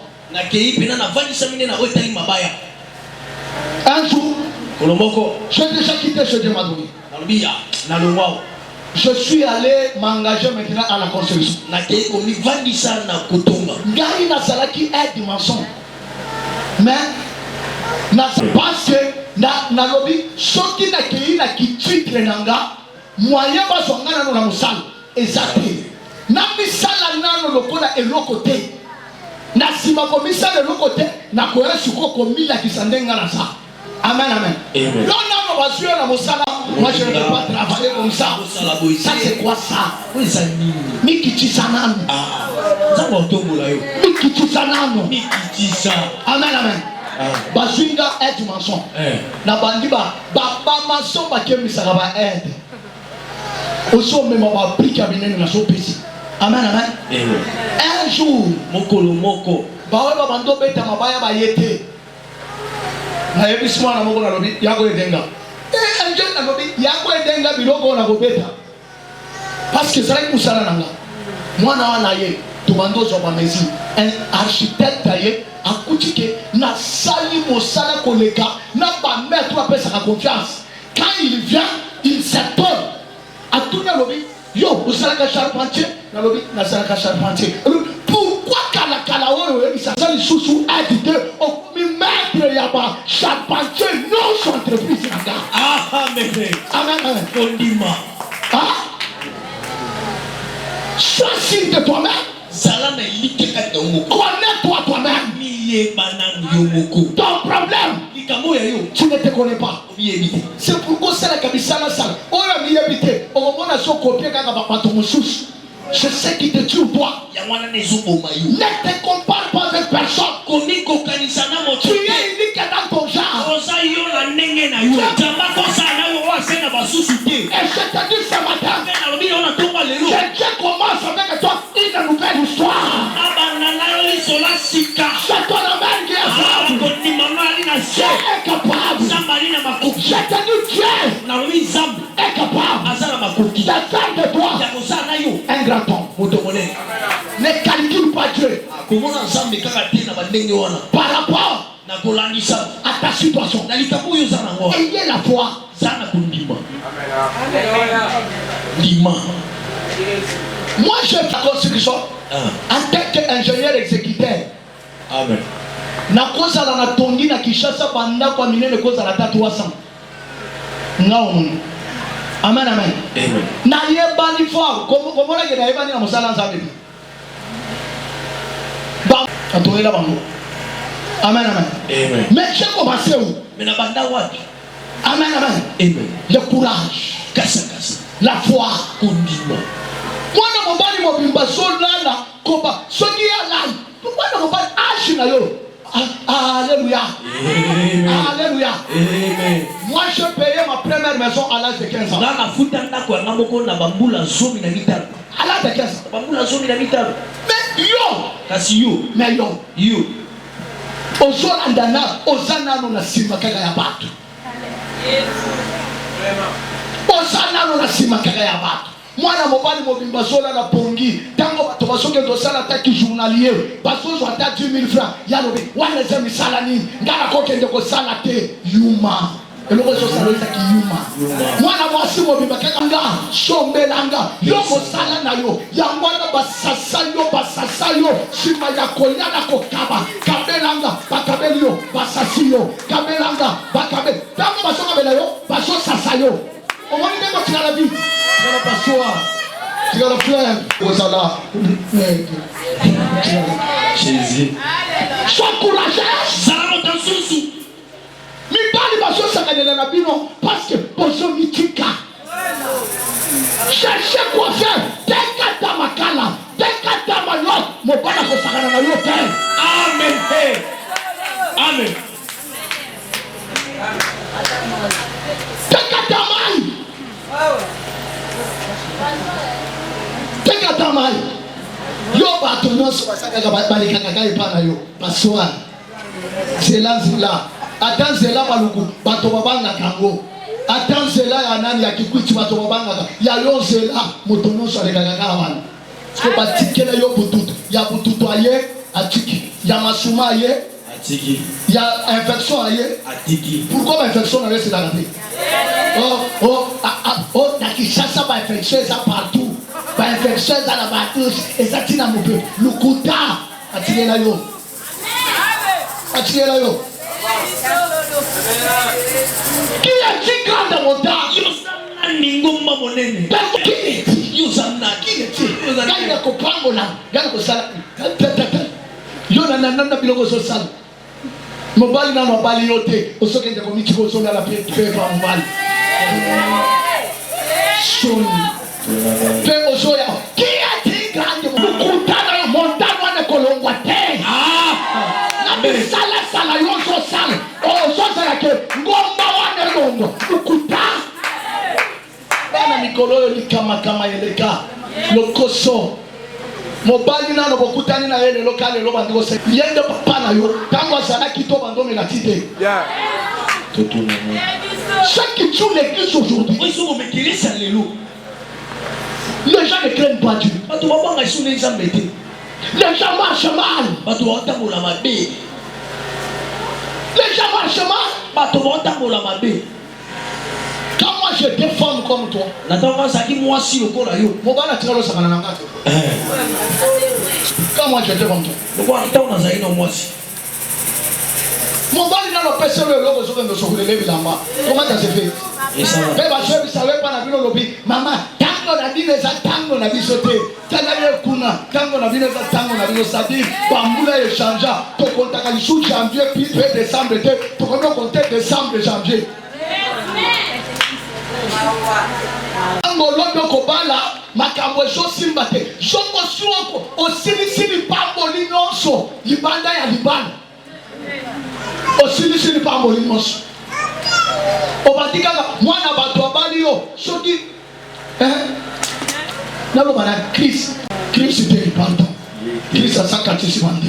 Un jour, j'ai déjà quitté chez Dieu m'a donné. Je suis allé m'engager maintenant à la construction. Gari Nazalaki est du maçon. Mais parce que na lobby soki na kei na kitwitre nanga moyen ba zonga na musala ezate na misala nano lokola eloko te na sima ko misala eloko te na ko yesuko ko mila kisandenga na sa. Amen, amen. Non, moi je ne peux pas travailler comme ça. Ça c'est quoi ça? Mikiti sanano. Mikiti sanano. Amen, amen. Bazinga est du maçon. Na bandiba baba maçon ba kemi saraba aide. Oso même ba pris cabinet na so pesi. Amen, amen. Un jour moko ba ba bando beta mabaya ba yete. Na ebiswa na moko na lobi yako edenga. Anje na lobi yako edenga biloko na gobeta. Parce que ça est musala nanga. Mwana wana ye tumando zo ba mezi. Un architecte ye akutike na sali mosala koleka na ba maître a sa confiance. Quand il vient, il s'étonne. A tout na lobi yo musala ka charpentier na lobi na sala ka charpentier. Pourquoi kala oyo il s'appelle sous aide au maître yaba charpentier non son entreprise nanga. Amen. Amen. Condiment. Ah. Sois sûr de toi-même. Connais-toi toi-même. Ton problème, tu ne te connais pas. C'est pourquoi c'est la cabissa la salle. On a mis habité. On a son copier quand on va ton sous. Je sais qui te tue toi. Ne te compare pas avec personne. Tu es unique dans ton genre. Et je te dis ce matin, Dieu commence avec toi une nouvelle histoire. C'est ton amène qui est capable. Je te dis Dieu est capable de faire de toi un grand homme. Ne calcule pas Dieu par rapport à ta situation. Ayez la foi. Moi je fais la construction en tant qu'ingénieur exécuteur. Amen. Na koza la tongi na Kinshasa banda kwa minene koza la 300. Ngao. Amen, amen. Na yebani fo comme la gena yebani na musala nzambe. Ba atoyela bango. Amen, amen. Amen. Mais j'ai commencé où? Mais na banda wapi? Amen, amen. Amen. Le courage, Kasa. la foi, Condiment. Moi na mobali mobimba solana koba soki ya lai. Pourquoi na mobali ashi na yo? Alléluia. Alléluia. Amen. Moi je payais ma première maison à l'âge de 15 ans. À l'âge de 15 ans. Mais yo. Ozolandana ozana no na sima kaka ya batu. Ozana no na sima kaka ya batu. Mwana mobali mobimba sola na pongi tango bato basoke dosala taki journalier basozo ata 10,000 francs yalobe wana zemi sala ni ngana kokende ko sala te yuma eloko so sala taki yuma mwana mwasi mobimba kanga sombelanga yo ko sala na yo ya mwana basasa yo sima ya kolyana ko kaba kabelanga bakabeli yo basasi yo kabelanga bakabeli tango basoka bela yo baso sasa yo omoni ndeko tina la vie. Tu vas pas tu vas le faire. Jésus. Sois courageux. Mi bali baso sakadela na bino parce que bozo mitika. Cherchez quoi faire. Dekata makala, dekata malos. mobala kosakana na yo te. Amen. Amen. Teka tamai. Teka tamai. Yo bato nyonso basakaka balekaka epa na yo. Passoir. Zela zela. Ata zela baluku bato babangaka yango. Ata zela ya nani ya kikwiti bato babangaka. Ya yo zela moto nyonso alekaka kaka wana. Parce que batikela yo bututu. Ya bututu aye atiki. Ya masuma aye atiki. Ya infection aye atiki. Pourquoi l'infection aye c'est la raté? Na Kinshasa ba infection ça partout. Ba infection dans la batteuse et ça tina mo pe. Lukuta atikela yo. Atikela yo. Qui a dit grande montagne? Ningomba monene. Yuzamna qui est gana kopangola gana kosala yo na biloko so sala mobali na mobali yote osoke nje komiti ko sona la pe pa mobali soni pe osoya qui a dit grande kutana montano na kolongwa te na sala yo so sala so sala ke ngomba wana longo ukuta bana mikolo yo likama kama yeleka lokoso mobali na bokutani na yele lokale lo bandiko se yende papa na yo tango sana kito bando me la tite chaque jour l'église aujourd'hui les gens ne craignent pas Dieu, les gens marchent mal, les gens marchent mal. Quand moi je défends comme toi, quand moi je défends toi, mon bali n'a pas passé le logo sur le sol de l'Ébilamba. Comment ça se fait? Mais je ne savais pas la vie. Maman, tango na vie les tango na vie sauté. Tango kuna, tango na vie les tango na vie sauté. Bamboula échangea. Pour compter le sous janvier puis décembre, pour compter décembre janvier. Tango lodo kobala makambo jo simbate. Joko suoko osili pamboli nonso libanda ya libanda. Osili pamboli nonso. Obatika mwana bato abali yo soki nalo bana Christ était repentant. Christ a sacrifié mandi.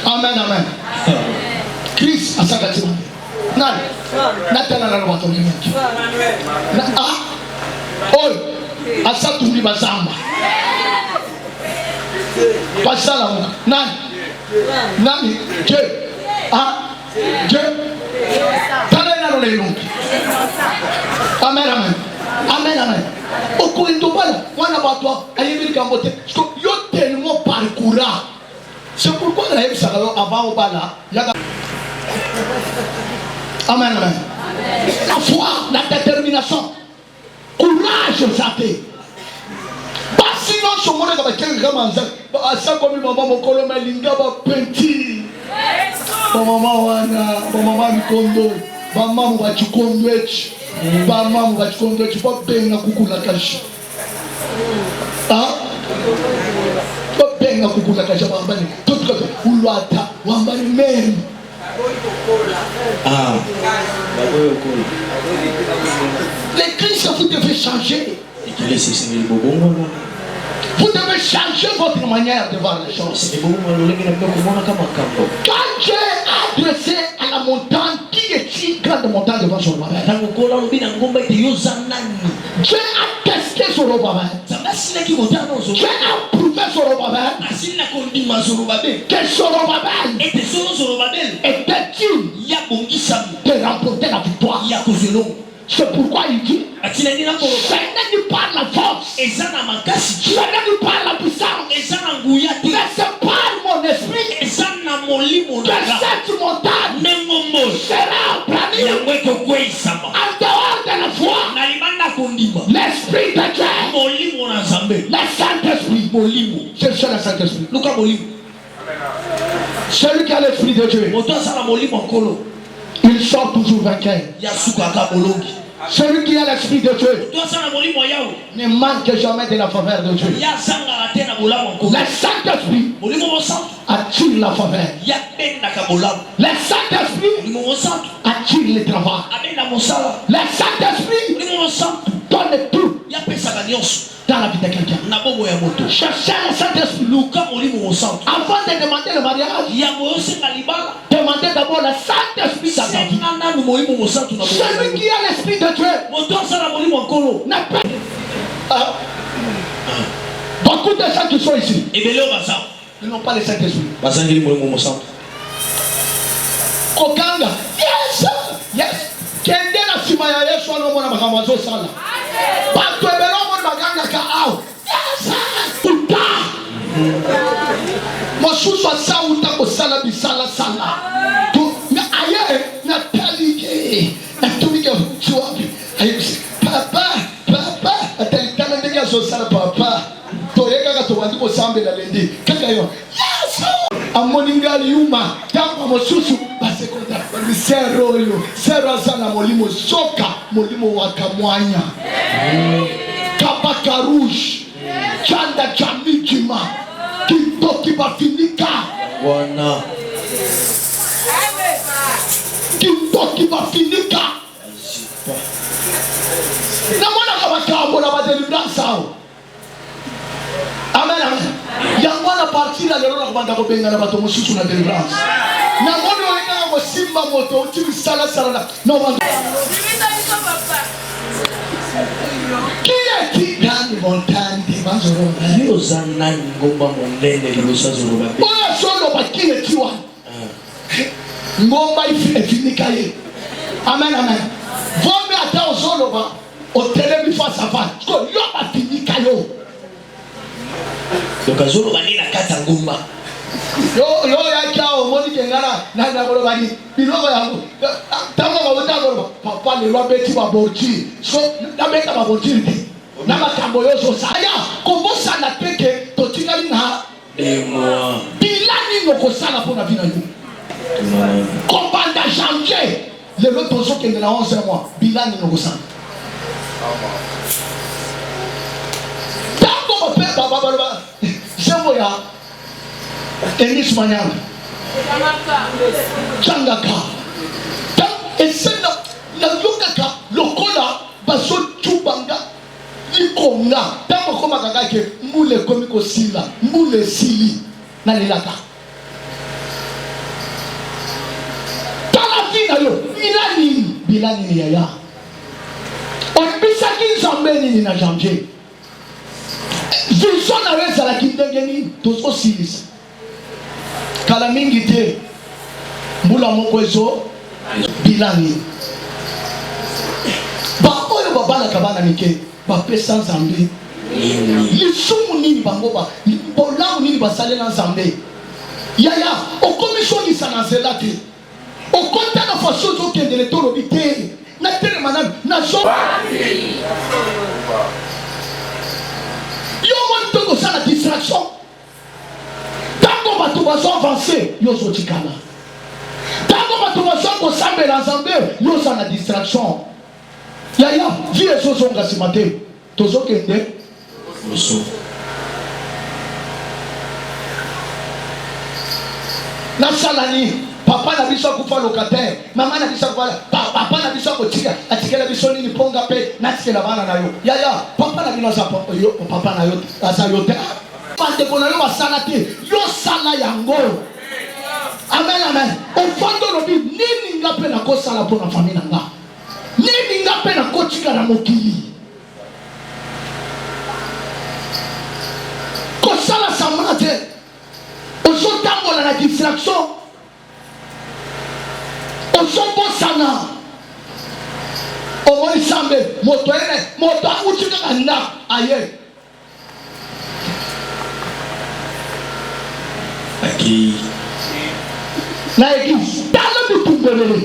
Amen. Christ a sacrifié mandi. Nani? Natana na bato ni mtu. Asa tumbi bazamba. Pasala mo. Nani? Dieu. Dieu. Amen. Wana batwa ayebili kambote. Yo tellement parcours. C'est pourquoi la Bible avant au bala. Amen. La foi, la détermination, courage, zate. Pas sinon ce monde va quelqu'un comme ça comme maman mon colombe linga va penti. Maman wana, maman mikondo, maman wa chikondwechi, maman wa chikondwechi pas benga kukula kashi. Pas benga kukula kashi bambani. Tout comme ulwata, wambani même. L'église, vous devez changer. Vous devez changer votre manière de voir les choses. Quand Dieu a adressé à la montagne, qui est-il grande montagne devant son Robabel? Dieu a testé son Robabel. Dieu a prouvé son Robabel. Que son Robabel était digne de remporter la victoire. C'est pourquoi il dit ce n'est pas la force, ce n'est pas la puissance, mais c'est par mon esprit que cette montagne sera planée en dehors de la foi. L'esprit de Dieu, le Saint-Esprit, c'est ça le Saint-Esprit. Celui qui a l'esprit de Dieu, il sort toujours vainqueur. Celui qui a l'esprit de Dieu ne manque jamais de la faveur de Dieu. Le Saint-Esprit attire la faveur. Le Saint-Esprit attire le travail. Le Saint-Esprit donne tout dans la vie de quelqu'un. Cherchez le Saint-Esprit. Avant de demander le mariage, demandez d'abord le Saint-Esprit dans ta vie. Celui qui a l'esprit de Dieu n'a pas. Beaucoup de gens qui sont ici, ils n'ont pas le Saint-Esprit. Kokanga, yes, yes. Kende na sima ya Yesu anomona makamwazo sana. Bato ebelo mo baganga ka au. Yes, puta. Mosusu asauta ko sala bisala sala. Tu na aye na talike. Atumike chuapi. Papa, atalikana ndenge so sala papa. Toyeka ka to wandi ko sambe la lendi. Kaka yo. Yes. Amoningali yuma. Tango mosusu basekonda. Sero yo. Sero sana molimo soka. Molimo wakamwanya. Kabaka rouge. Chanda chamikima. Kitoki bafinika. Wana. Kitoki bafinika. Na mwana kabaka na badelivrance sao. Amen, amen. Yangwana partir à l'heure où on a besoin de bateau mususu na délivrance. Na moni olinga ko simba moto uti sala sala. Non va. Qui est qui dans montagne de Banzoro? Yozana ngomba mondele yosazoro ba. Oya solo ba qui est tiwa. Ngomba ifinika ye. Amen, amen. Vombe ata solo ba. O tele mi face à face. Ko yo ba finika yo. Donc azolo bani na kata ngumba yo ya kao moni kengana na ngolo bani biloko yango tango ba utangolo papa le lwa beti ba borchi so na beta ba borchi na makambo yo so saya kobosa na teke to tingali na moi bilani no ko sala pona vina yo kombanda janvier le loto so kende na 11 mois bilani no ko sala tango ba peta ba Semoya Enis Manyang Changaka Ta esena na yokaka lokola baso chubanga ikonga tango koma kakake mbule komiko sila mbule sili na lilaka Talafina yo bilani ni yaya Onbisaki zambeni ni na janvier vision na weza la kindengeni tozo silisa kala mingi te mbula moko ezo bilani ba oyo babala kabana mike ba pesa nzambe lisumu nini bango ba bolamu nini basalela nzambe yaya okomisoni sana zela te okota na faso zo kendele tolo bite na tere manam na zo yo monto ko sana distraction tango batu baso avancer yo so tikana tango batu baso ko sambela nzambe yo sana distraction yaya vie so so ngasi mate tozo kende so na salani papa na biso kufa locataire mama na biso papa na biso kotika atikela biso nini ponga pe na tikela bana na yo yaya papa na bino za yo papa na yo asa yo te pande kona yo basala te yo sala yango amen amen o fondo no bi nini ngape na ko sala pona famille nga nini ngape na ko tika na mokili ko sala samate o so tambola na distraction Osombo sana Omoni sambe moto ene moto akuchika kanda aye Aki na église tala mutumbelele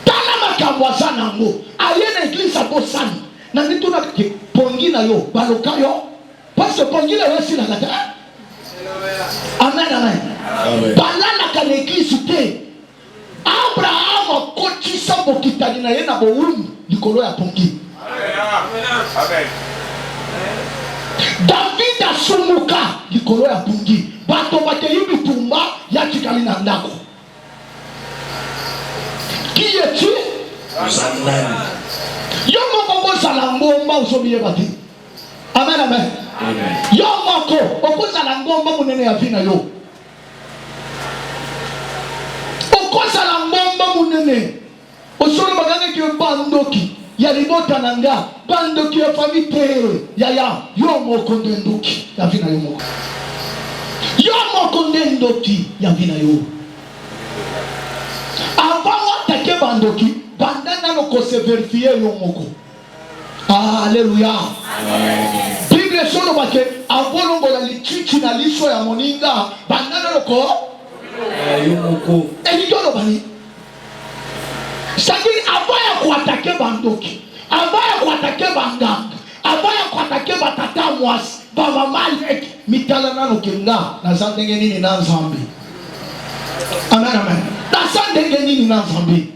tala makambo sana ngo aye na église abosani na nituna pongi na yo baloka yo parce que pongi na yo sila kata amen amen balana ka l'église te Abraham a cotisé abimisa bokitani na ye na bowumbu likolo ya pongi. David asumuka likolo ya pongi. Bato bateyi bitumba ya tikali na ndako. Qui es-tu? Yo moko kozala ngomba usobiye bati. Amen, amen. Yo moko okozala ngomba munene ya vina yo. Okozala ngomba munene. Osolo bagane ki bandoki ya libota nanga, bandoki ya famille ya yo moko ndoki ya vina yo moko. Yo moko ndoki ya vina yo. Avant attaquer bandoki, bandana no ko se vérifier yo moko. Alléluia. Bible solo bake abolongo la litchi na liso ya moninga, bandana no ko yo moko. Elitolo bani. C'est-à-dire avant ya ko attaquer bandoki, avant ya ko attaquer banganga, avant ya ko attaquer batata mwasi, baba malek mitala na no kenga na sandenge nini na nzambe. Amen, amen. Dans ndenge nini na nzambe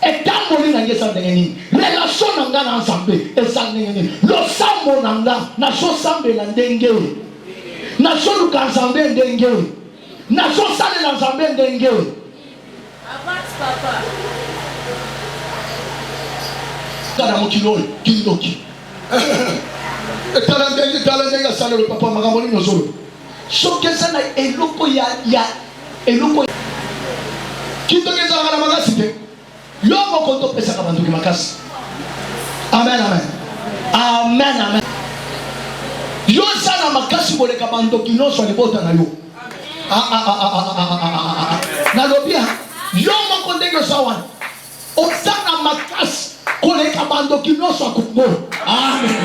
etamboli na ngesa ndenge nini relation na nga na nzambe eza ndenge nini losambo na nga na so sambela ndenge na so luka nzambe ndenge na so salela nzambe ndenge kana mokilo kindoki etala ndenge asalelo papa makambo nini ozolo soki eza na eloko ya eloko kitokeza kana makasi te yo moko to pesa ka bantu ki makasi. Amen, amen. Amen, amen. Yo sana makasi bole ka bantu ki no so libota na yo. Na lobia yo moko ndenge sawa o sana makasi kole ka bantu ki no so kubo. Amen.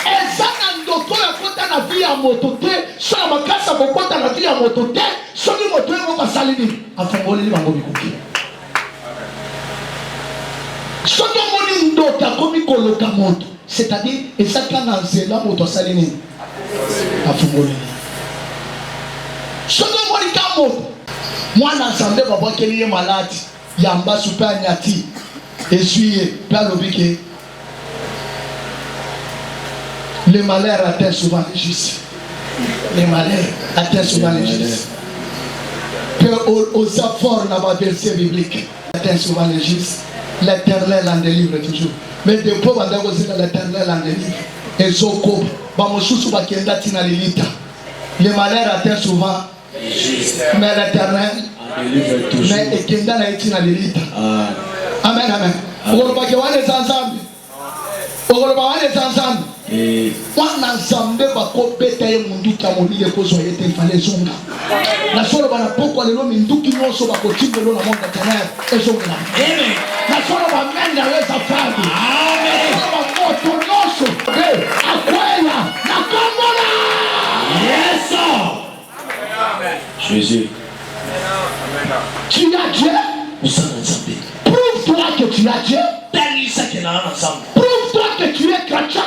Ezana ndoko ya kota na via moto te so makasa bokota na via moto te so ni moto ngo ka salini afongoli li bango bikuki. Soki moni ndota komi koloka moto, c'est-à-dire ezaka na nzela moto asalini afungoli. Soki moni ka moto mwana nzambe babwakeli ye maladi yamba super nyati essuyer pe alobike le malheur atteint souvent les justes. Le malheur atteint souvent les justes. Que aux affaires dans ma verset biblique atteint souvent les justes. L'Éternel en délivre toujours. Mais des pauvres en aussi l'Éternel en délivre. Et Zoko, Bamosusu Bakenda Tina Lilita. Le malheur atteint souvent. Mais l'Éternel en délivre toujours. Mais Ekenda na Tina Lilita. Amen, amen. Orobakewane zanzambi. Orobakewane zanzambi. Wana nzambe bakobeta ye munduki amolile kozwa ye te ifale zonga na solo bana poko lelo minduki nyonso bakotimbelo na monde éternel ezonga. Amen. Na solo bamenda weza fadi. Amen. Bakoto nyonso akwela na komola. Yes. Amen. Jésus. Tu as Dieu. Prouve-toi que tu as Dieu. Prouve-toi que tu es chrétien.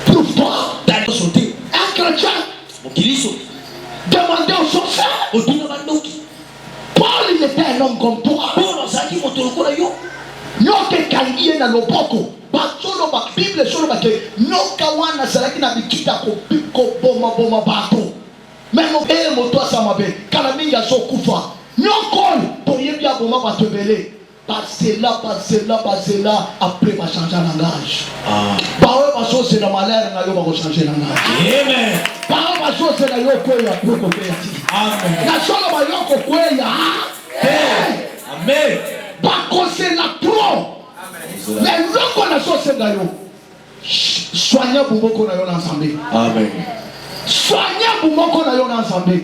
Prouve-toi. Un chrétien. Demandez au sorcier. Paul, il était un homme comme toi. Nyoke kangie na loboko. Basolo ba Bible solo ba ke nyoka wana salaki na bikita ko boma bato. Même moto asamabe kala mingi azokufa. Nyoko toyebi aboma bato belé. Passer là, après va changer langage. Bawe va changer la malheur, na yo va changer langage. Amen. Bawe va changer la yo ko ya ko ko ya. Amen. Na solo ba yo ko ko ya. Amen. Ba ko c'est la trop. Mais loko na changer la yo. Soignez bumoko na yo ensemble. Amen. Soignez bumoko na yo ensemble.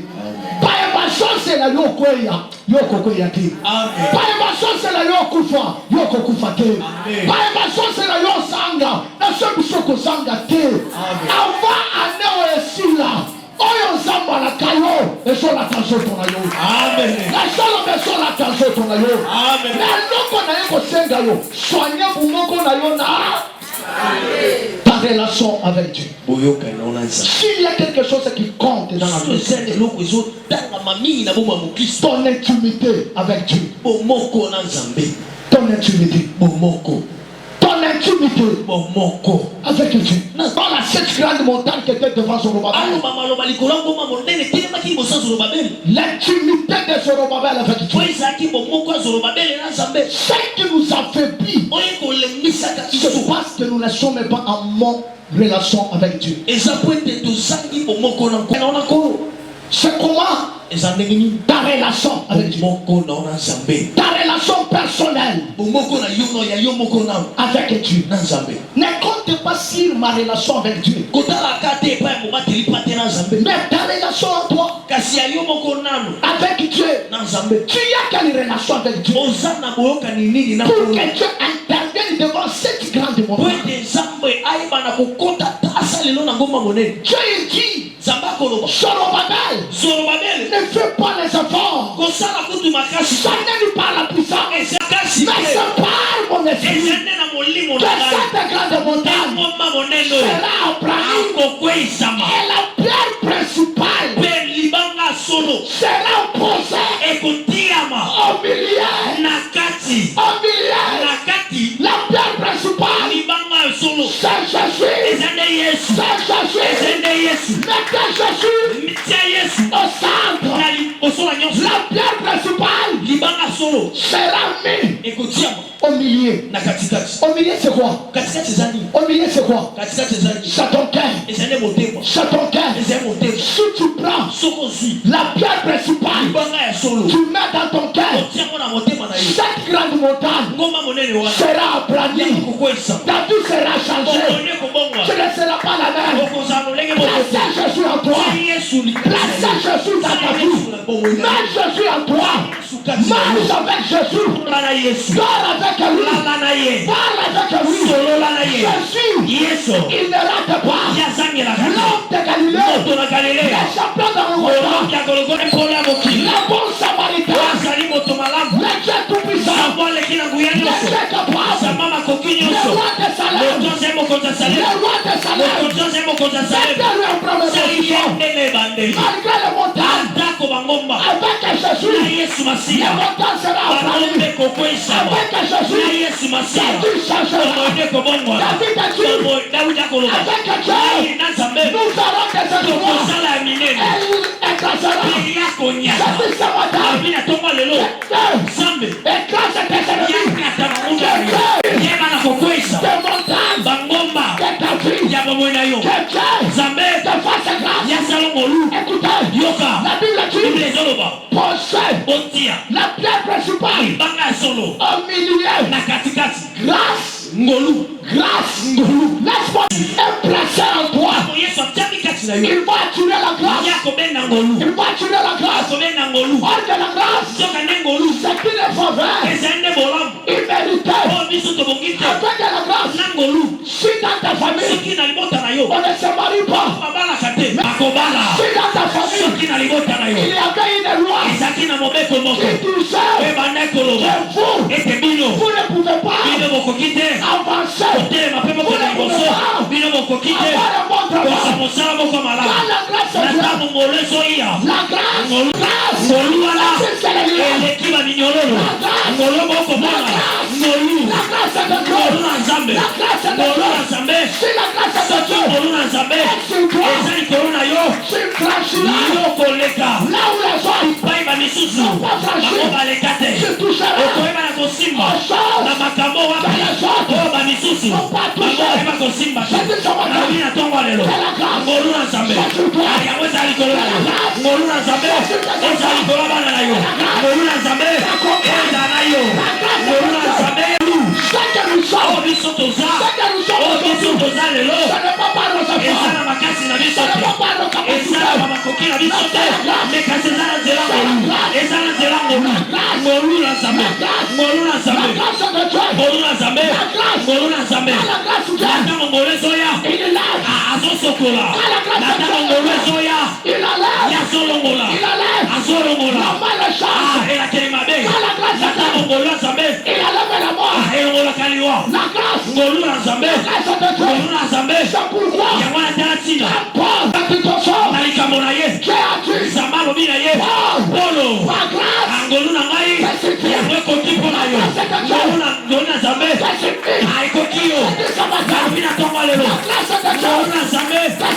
Bae ba changer la yo ko ya. Yoko ko yati. Amen. Bae ba sose la yo kufa, yoko kufa te. Amen. Bae ba sose la yo sanga, na so bisoko sanga te. Amen. Ava aneo esila. Oyo zamba la kayo, eso la tansoto na yo. Amen. Na solo beso la tansoto na yo. Amen. Na loko na yoko senga yo, soigner bumoko na yo na. Amen. relation avec Dieu. S'il y a quelque chose qui compte dans la vie, ton intimité avec Dieu. Ton intimité. Ton intimité avec Dieu. Voilà cette grande montagne qui était devant Zorobabel. L'intimité de Zorobabel avec Dieu. Ce qui nous affaiblit, c'est parce que nous ne sommes pas en mon relation avec Dieu. C'est comment ta relation avec Dieu, ta relation personnelle avec Dieu. Ne compte pas sur ma relation avec Dieu, mais ta relation en toi avec Dieu. Tu as quelle relation avec Dieu pour que Dieu intervienne devant cette grande montagne? Dieu dit, Zorobabel, ne fais pas les efforts. Ça n'est pas la puissance, mais c'est par mon esprit que cette grande montagne sera aplanie et la pierre principale sera posée au milieu. La pierre principale, c'est Jésus. Mettez Jésus au centre. La pierre principale sera mise au milieu. Au milieu c'est quoi? Au milieu c'est quoi? C'est ton cœur. C'est ton cœur. Si tu prends la pierre principale, tu mets dans ton cœur, cette grande montagne sera aplanie. Ta vie sera changée. Tu ne seras pas la même. Placez Jésus en toi. Placez Jésus dans ta vie. Mets Jésus en toi. Marche avec Jésus. Dors avec lui. Parle avec lui. Jésus, il ne rate pas. L'homme de Galilée, le champion de Golgotha, le bon samaritain, le Dieu tout-puissant, le Dieu capable, le roi de Salem, c'était leur première position. Malgré les montagnes, avec Jésus, les montagnes sera applaниes. Avec Jésus, ta vie changera. La vie de Dieu, avec Dieu, nous aurons des endroits. Elle écrasera. Jésus ce matin, écrase tes ennemis. Des montagnes de ta vie. Que Dieu te fasse grâce. Écoutez, la Bible dit, posez la pierre principale au milieu. Grâce. Grâce. Laisse-moi impresser en toi. Il va attirer la grâce. Il va attirer la grâce. Or que la grâce, c'est une faveur imméritée. Avec la grâce, si dans ta famille, on ne se marie pas. Si dans ta famille, il y avait une loi qui disait que vous ne pouvez pas avancer. Vous ne pouvez pas avoir un bon travail. La grâce est là. La grâce.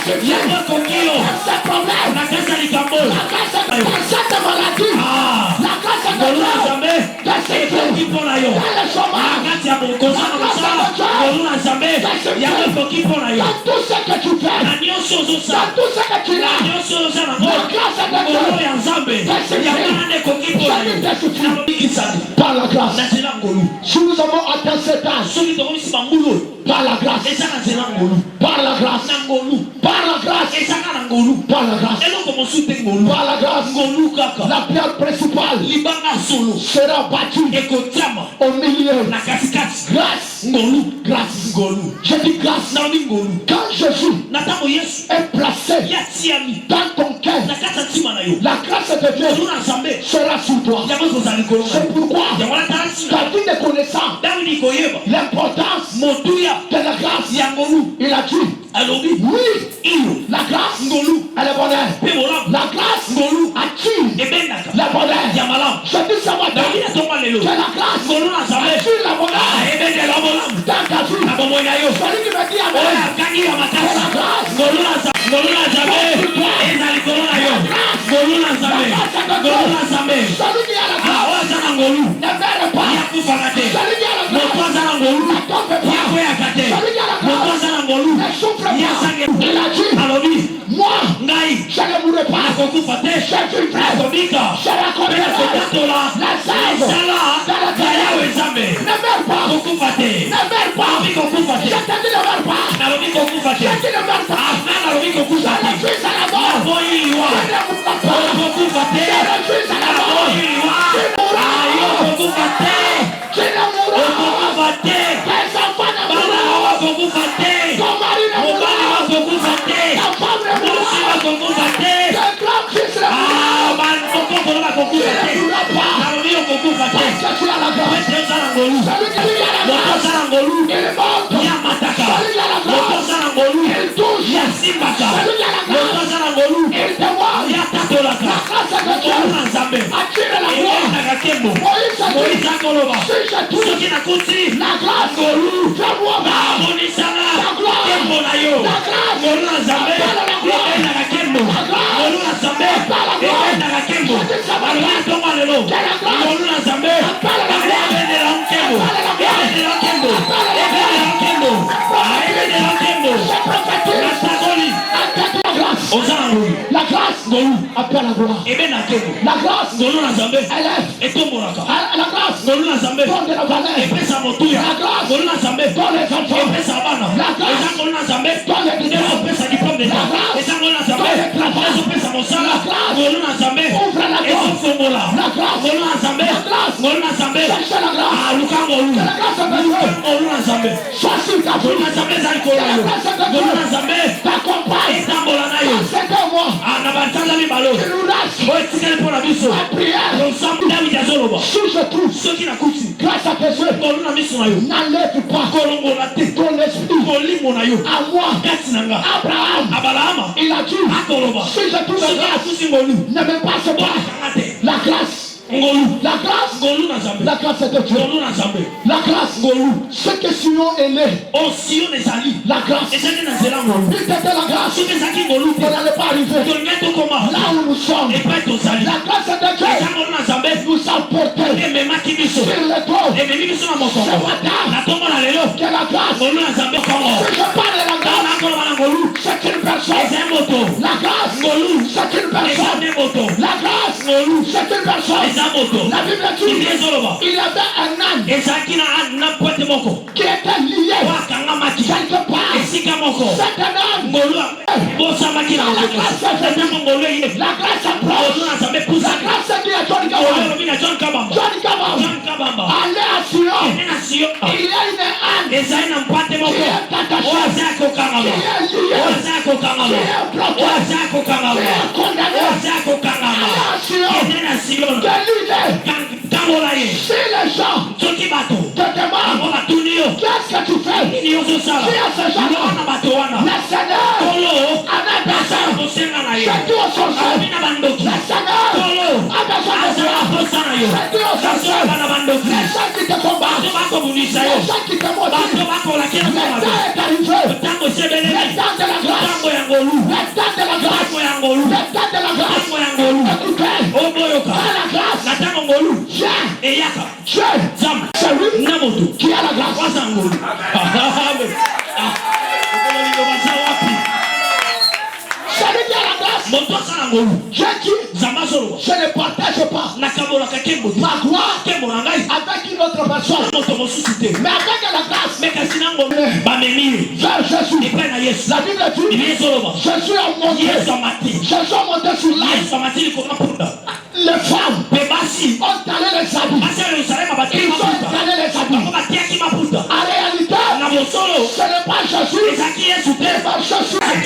yango kokio ce problème, na kasa likambo cette maladie, la grâce de ngolu na Dieu, nzambe de ce ekoki mpo na yo dans le na chômage, kati ya bokosana mosala ngolu na nzambe yango ekoki mpo na yo dans tout ce que tu fais, na nyonso dans ozosala tout ce que tu na as, nyonso oza nango la grâce de ngolu Dieu, ya nzambe yango wana ekoki mpo na yo nalobikisani par la grâce. na nzela ngolu Si nous avons atteint cet âge, soki tokomisi bambulu oyo par la grâce, eza na nzela ngolu par la grâce, na ngolu par la grâce, ezaka na ngolu par la grâce, eloko mosusu te ngolu par la grâce, ngolu kaka la pierre principale libanga solo sera battue ekotiama au milieu. na katikati Grâce, ngolu grâce, ngolu je dis grâce. nalobi ngolu Quand Jésus na ntango yesu est placé yatiami dans ton cœur, na kati ya ntima na yo la grâce de ngolu Dieu na nzambe sera sur toi. yango ekozala likolo na C'est yo pourquoi yango wana tala ntina David est connaissant davidi koyeba l'importance motuya de la grâce. ya ngolu Il a dit, alobi oui, iyo la grâce, ngolu elle est bonheur. mpe bolamu La grâce ngolu attire ebendaka le bonheur. ya malamu Je dis ce matin davidi atonga lelo que la grâce ngolu na nzambe attire le bonheur ebendela bolamu dans ta vie. na bomoi na yo Celui qui me dit oyo amen, akangi ya c'est makasi la grâce. ngolu na nzambe eza likolo na yo ngolu na nzambe ngolu na nzambe Celui qui a la grâce oyo aza na ngolu ne meurt pas. yakufaka te Celui qui a la moto grâce aza na ngolu ne tombe pas. yakweyaka te Celui qui a la moto grâce aza na ngolu ne souffre pas. yasange Il a dit, alobi moi, ngai je ne mourrai pas. nakokufa te Je vivrai. nakobika Je mpe raconterai nakotatola la salve lisala ya yawe nzambe ne meurt pas. kokufa te Ne meurt pas. nalobi kokufa te Je te dis ne meurt pas. nalobi kokufa te Je te dis ne meurt pas. nga nalobi kokufa Je te refuse à la mort. naboyi liwa Je ne mourrai pas. kokufa te Je refuse à la mort. naboyi liwa ayo kokufa te Tu ne mourras pas. okokufa te Tes enfants ne bana mourront awa pas. kokufa te Ton mari ne mourra mobali pas. wakokufa te Ta femme ne mourra mosi pas. wakokufa te Tes grands fils ne mourront pas. bakokolo bakokufa te nalobi okokufa te Parce que tu as la grâce. pete oza na ngolu Celui qui a la moto grâce, oza na ngolu il monte. ya mataka Celui qui a la moto grâce, oza na ngolu il touche. ya simbaka Celui qui a la moto grâce, oza na ngolu il témoigne. ya tatolaka La grâce de Dieu ngolu na nzambe attire la gloire. ebendaka nkembo Moïse a dit, moïse akoloba si je touche soki nakuti la grâce, ngolu fais-moi mal. abonisanga La gloire. nkembo na yo La grâce. ngolu na nzambe Appelle la gloire. ebendaka nkembo grâce. ngolu na nzambe Appelle la gloire. ebendaka nkembo Je dis ça va alobi bien. atonga lelo Appelle la grâce. ngolu na nzambe Appelle la gloire. ebendela nkembo Appelle la gloire. ebendela nkembo Appelle la gloire. ebendela nkembo ebendela nkembo Je prophétise. nasakoli Appelle la grâce. oza na ngolu La grâce, ngolu appelle la gloire. ebenda nkembo La grâce, ngolu na nzambe élève. etombolaka La grâce, ngolu na nzambe donne de la valeur. epesa motuya La grâce. ngolu na nzambe Donne les enfants. epesa bana La grâce. eza ngolu na nzambe Donne les diplômes. ezopesa diplome La d'etat grâce. eza ngolu na nzambe Donne les travail. ezopesa mosala La grâce. ngolu na nzambe Ouvre la porte. ezofongola La grâce. ngolu na nzambe La grâce. ngolu na nzambe Cherchez la grâce. aluka ngolu Que la grâce de Dieu ngolu na nzambe soit sur ta ngolu na vie. nzambe eza likolo na yo ngolu na nzambe T'accompagne. etambola na yo C'est un mois. na banzanza mibalo Tu nous laisses oyo etikali mpo na biso la prière. ensemble davidi azoloba Si je trouve soki nakuti grâce à tes yeux, ngolu na miso na yo n'enlève pas kolongola te ton esprit molimo na yo à moi. kati na nga Abraham, abalahama il a dit, akoloba si je trouve la soki grâce, nakuti ngolu ne me passe pas okanga te la grâce. ngolu La grâce, ngolu na nzambe la grâce de Dieu. ngolu na nzambe La grâce, ce que Sion est né, osio ezali la grâce. ezali na nzela ngolu Si c'était la grâce, soki ezalaki ngolu on te n'allait pas arriver tolingai tokoma là où nous sommes. epai tozali La grâce de eza Dieu ngolu na nzambe nous a portés ememaki biso sur le dos. ememi biso na mokongo na ntongo na lelo Que la grâce, ngolu na nzambe kongo si je parle de la ntango grâce, nakoloba na ngolu c'est une personne. eza moto La grâce, ngolu c'est une eza personne. nde moto La grâce, c'est une personne. eza moto La Bible bibi dit, ezoloba il y avait un âne ezalaki na poete moko qui était lié oyo akangamaki quelque part. esika moko C'est un âne. ngolu bosamaki na ntango ngolu eye La grâce approche. ngolu na nzambe La epusaki grâce dit à John ngolu Gabon. elobi na john kabamba John Gabon, john kabamba allez à Sion. ene na sio Il y a une âne ezali na mpate moko qui est attachée, oyo aza ya kokangama qui est liée, oyo aza ya kokangama qui est bloquée, oyo aza ya kokangama qui est oyo condamnée. aza ya kokangama Allez à Sion. ene na sio De l'idée. tambola ye Si les gens soki bato te demandent, bango batuni yo qu'est-ce que tu fais? nini ozosala Si à ce genre-là, wana bato wana le Seigneur kolo a besoin asala kosenga na ye c'est tout au son alobi na bandoki Le Seigneur kolo a besoin de asala toi. posa na yo C'est tout au son asolaka na bandoki Les gens qui te combattent, bato bakobundisa yo les gens qui te motivent, bato bakolakela le mabe temps est arrivé. ntango esebeleli Le temps de la grâce. ntango ya ngolu qui a la grâce. Celui qui a la grâce, je dis, je ne partage pas ma gloire avec une autre personne, mais avec la grâce vers Jésus. La Bible dit, Jésus a monté, Jésus a monté sur l'arche. Les femmes ont allé les habits, ils ont installé les habits. En réalité, ce n'est pas Jésus, c'est Jésus. Les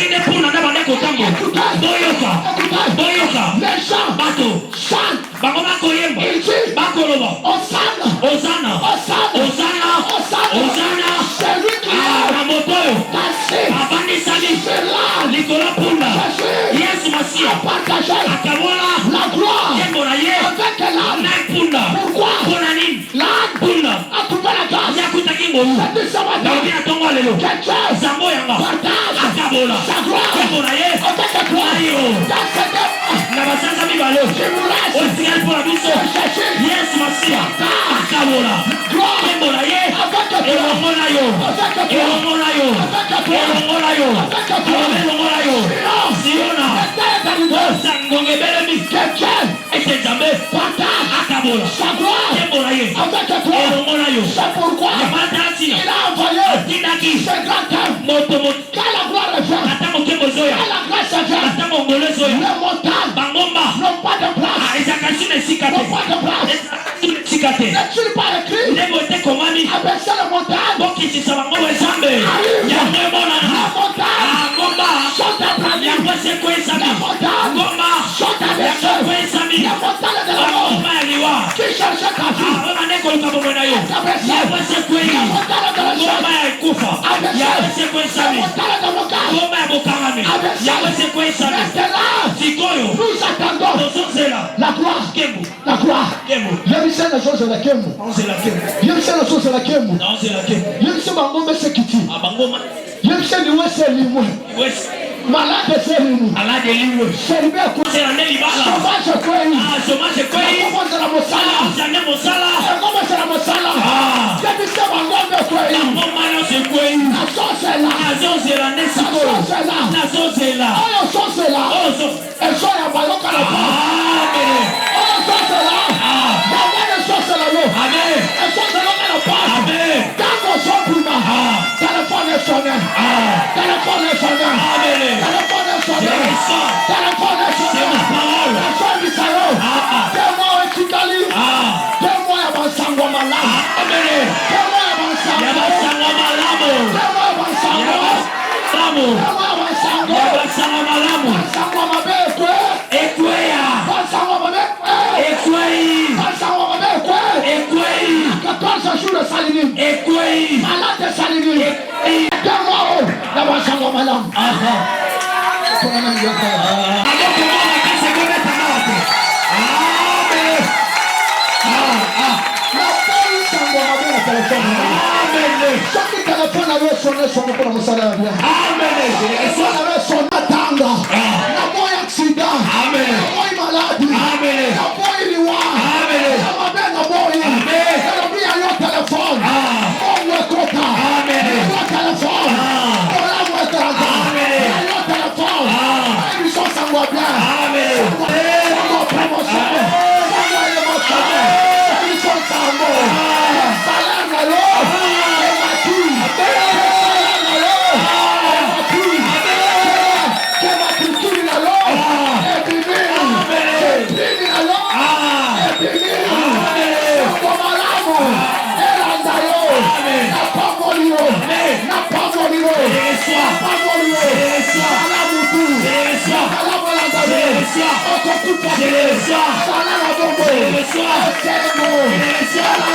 gens chantent, ils disent Hosanna, Hosanna, Hosanna, c'est lui qui est cassé, c'est là, Jésus a partagé la gloire avec l'âme. Pourquoi? L'âme a trouvé la grâce. C'est de ce matin que Dieu partage sa gloire avec la gloire. Dans cette c'est pourquoi il a envoyé ce grand homme. Quand la gloire est faite, quand la grâce est faite, les montagnes n'ont pas de place. N'ont pas de place. N'est-il pas écrit? Abaissez les montagnes. Les montagnes sont aplanties. Les montagnes sont abaissées. Les montagnes de la mort qui cherchent ta vie. Nous attendons la gloire. La gloire. Yebise na chose la kemu. Yebise na chose la kemu. Yebise bangombe sekiti. Yebise ni wese limwe. Malade c'est nous. Malade limwe. Serbe ko. Sauvage kweli. Sauvage kweli. Comment c'est la mosala? Jamais mosala. Comment c'est la mosala? Yebise bangombe kweli. Bangombe c'est kweli. La sauce est là. La sauce est là. La sauce est là. La sauce est là. Oh la sauce est là. Elle sort à bayoka la porte. Amen. Oh la sauce est là. La sauce est là. Amen. Elle sort à la porte. Amen. Quand on sort plus bas. Téléphone est sonné. Téléphone est sonné. Amen. Téléphone est sonné. Téléphone est sonné. C'est ma parole. La soeur du salon. Fais-moi un Kigali. Fais-moi un Bansango Malam. Amen. Fais-moi un Bansango. Bansango Malam. Fais-moi un Bansango. Fais-moi un Bansango. Bansango Malam. Bansango Mabe Ekwe. Ekwea. Bansango Mabe Ekwe. Bansango Mabe Ekwe. Ekwe. 14 jours de Salini. Ekwe. Malade de Salini. Fais-moi un Bansango Malam. Chaque téléphone avait sonné pour le salaire. Amen. Avait sonné tanga. La boy accident. Amen. La boy maladie. Amen. La boy liwa. Amen. La mabé la boy. Amen. La boy a yo téléphone. On we kota. Amen. Yo téléphone. On la we kota. Amen. Yo téléphone. Ils sont sans moi bien. Amen. On promotion. Ils sont sans moi. Salam alors. C'est ma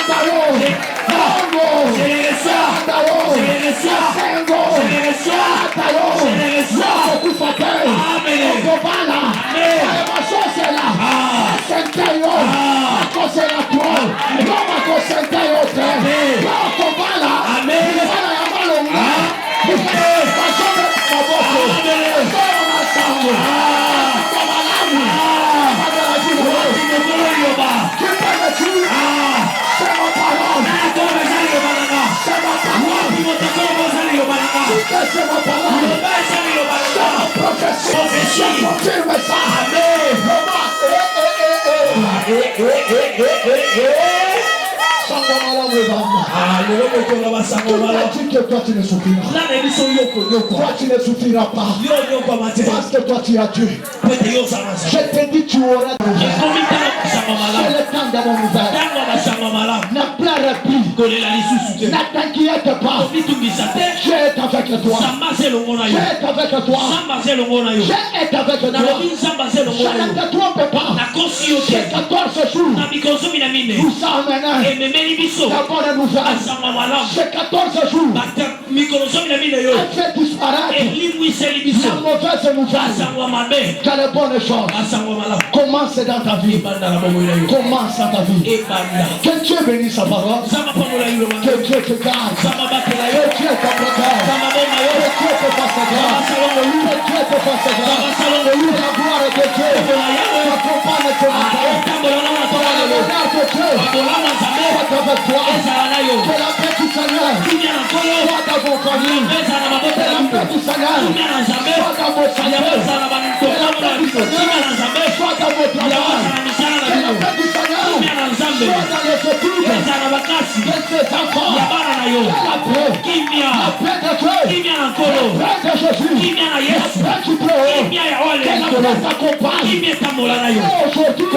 parole. c'est ma parole. C'est ma prophétie. Je confirme ça. Amen. Que toi tu ne souffriras. Toi tu ne souffriras pas. Parce que toi tu as Dieu. Je te dis tu auras de nouvelles. C'est le temps de mon nouvelle. Ne pleure plus. Ne t'inquiète pas. Je est avec toi. Je est avec toi. Je est avec toi. Je ne te trompe pas. Ces 14 jours vous amenez la bonne nouvelle. Ces 14 jours a fait disparaître la mauvaise nouvelle. Quelle bonne chose. Commence dans ta vie. Commence dans ta vie. Que Dieu bénisse sa parole. Que Dieu te garde. Que Dieu te protège. Que Dieu te fasse grâce. Que Dieu te fasse grâce. La gloire de Dieu t'accompagne ce matin. L'honneur de Dieu soit avec toi. Que la paix du Seigneur soit dans vos familles. Que la paix du Seigneur soit dans vos familles. Que la paix du Seigneur soit dans vos travails. Que la paix du Seigneur soit dans les études de ces enfants. La paix de Dieu. La paix de Jésus. La paix du Très-Haut. Que la paix t'accompagne. Aujourd'hui,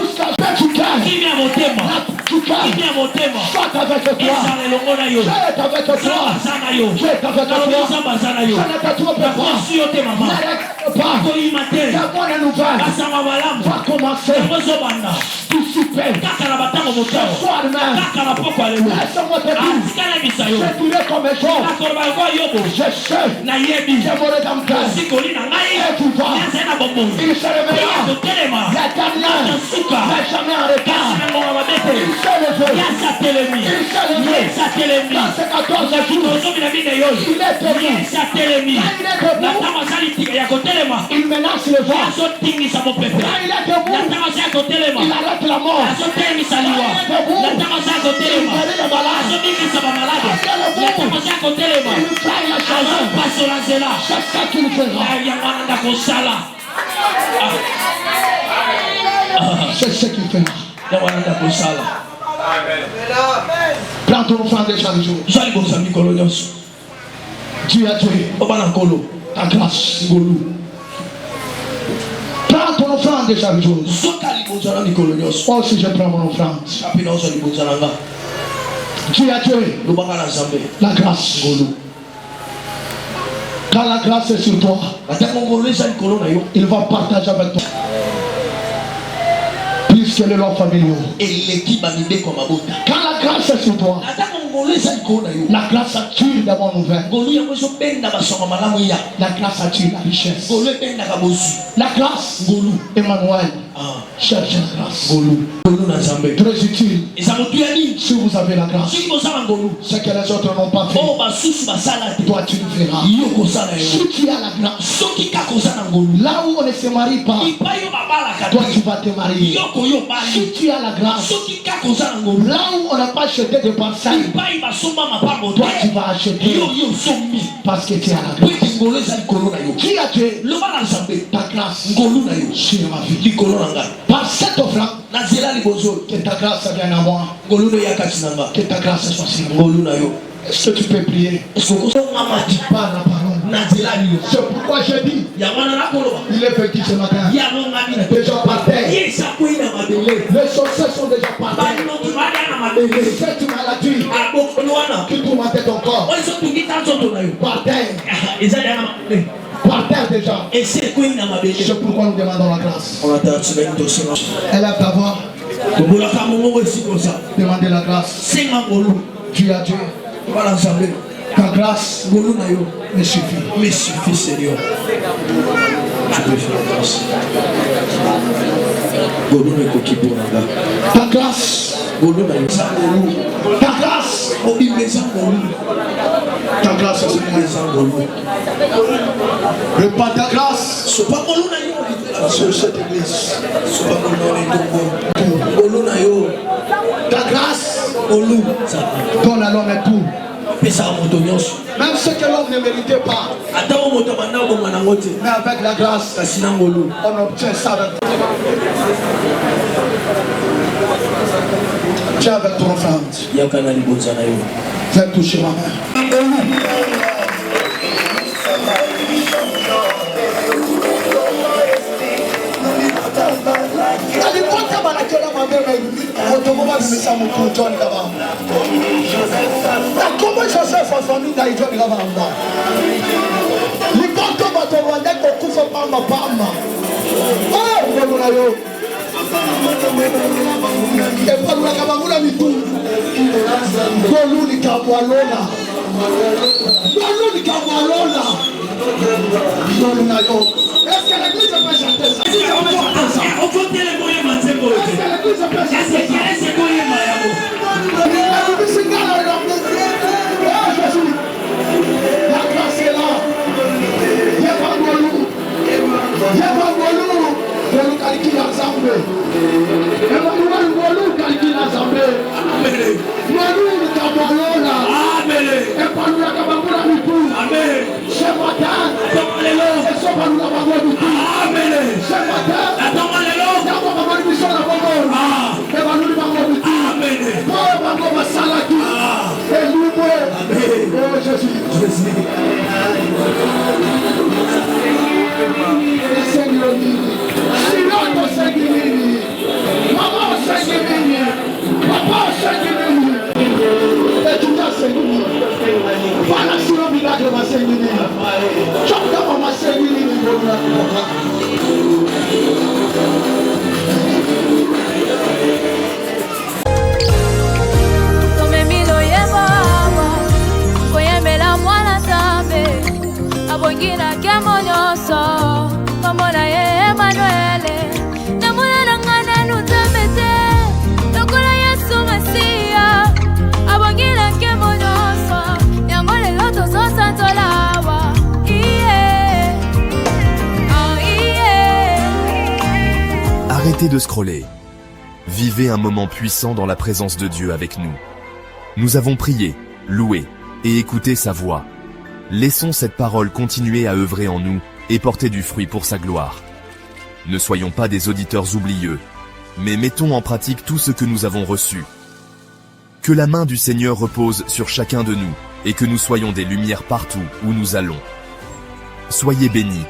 jusqu'à la paix du cœur. Du cœur. Soit avec toi. Je est avec toi. Je est avec toi. Je ne te trompe pas. N'arrête pas. La bonne nouvelle va commencer. Tu super. Ce soir même. Laisse-moi te dire. Je dirai comme un jour. Je sais que mon rédempteur est vivant. Il se réveillera. La dernière n'est jamais en retard. Il s'est levé. Il s'est levé. Dans ces 14 jours, il est debout. Il menace le vent. Quand il est debout, il arrête la mort. Quand il est debout, il guérit les malades. Quand il est debout, il traite la chanson. C'est ça qu'il fera. C'est ce qu'il fera. Prends ton offrande de chaque jour. Dieu a tué ta grâce. Prends ton offrande de chaque jour. Oh, si je prends mon offrande. Dieu a tué la grâce. Quand la grâce est sur toi, il va partager avec toi. Plus que les lois familiaux. Quand la grâce est sur toi, la grâce attire d'abord nouvelle. La grâce attire la richesse. La grâce, Emmanuel, cherche la grâce. Très utile. Si vous avez la grâce, ce que les autres n'ont pas fait, toi tu le feras. Si tu as la grâce, là où on ne se marie pas, toi tu vas te marier. Si tu as la grâce, là où on n'a pas acheté de parcelles, toi tu vas acheter parce que tu as la grâce. Qui a tué ta grâce sur ma vie? Par cette offrande, que ta grâce vienne à moi. Que ta grâce soit sur moi. Est-ce que tu peux prier? Pas la parole. C'est pourquoi je dis, il est petit ce matin. Déjà par terre. Les sorciers sont déjà par terre. Cette maladie qui tourmentait ton corps. Par terre. Par terre déjà. C'est pourquoi nous demandons la grâce. Elle a ta voix. Demandez la grâce. Dieu a Dieu. Ta grâce me suffit. Me suffit, Seigneur. Je peux faire grâce. Ta grâce. Ta grâce. Ta grâce, Seigneur. Répands ta grâce sur cette église. Ta grâce donne à l'homme tout. Même ce que l'homme ne méritait pas. Mais avec la grâce, on obtient ça avec toi. Tiens avec ton offrande. Viens toucher ma main. Comment Joseph a famille d'Aïdjon Gavamba? Likonto Batorwande Kokufa Pama Pama. Oh, Bonayo. Et pas la Kabamula Mitou. Golou Kabwalona. Golou Kabwalona. Bonayo. Est-ce que l'église peut chanter ça? On peut dire les moyens de faire ça. Est-ce que l'église peut chanter la grâce est là. Il n'y a pas de Golou. Il n'y a pas de Golou. Golou calcule l'ensemble. Il n'y a pas de Golou calcule l'ensemble. Golou est à Bolona. Et pas nous la Kabamula Mitou. Ce matin, c'est ça pas nous la Kabamula Mitou. Ce matin, il y a pas de mission à Bolona. Et pas nous la Kabamula Mitou. Pour Bango Masalaki. Et nous, oh Jésus. Seigneur, Seigneur, Seigneur, Maman, Seigneur, Papa, Seigneur, et tout à Seigneur. Voilà sur le village de ma Seigneur. Chante ma Seigneur. Abongina kemonyoso komona ye Emmanuel namuna nangana nutamete lokola Yesu Masia abongina kemonyoso yangole loto sosantolawa iye oh iye. Arrêtez de scroller. Vivez un moment puissant dans la présence de Dieu avec nous. Nous avons prié, loué et écouté sa voix. Laissons cette parole continuer à œuvrer en nous et porter du fruit pour sa gloire. Ne soyons pas des auditeurs oublieux, mais mettons en pratique tout ce que nous avons reçu. Que la main du Seigneur repose sur chacun de nous et que nous soyons des lumières partout où nous allons. Soyez bénis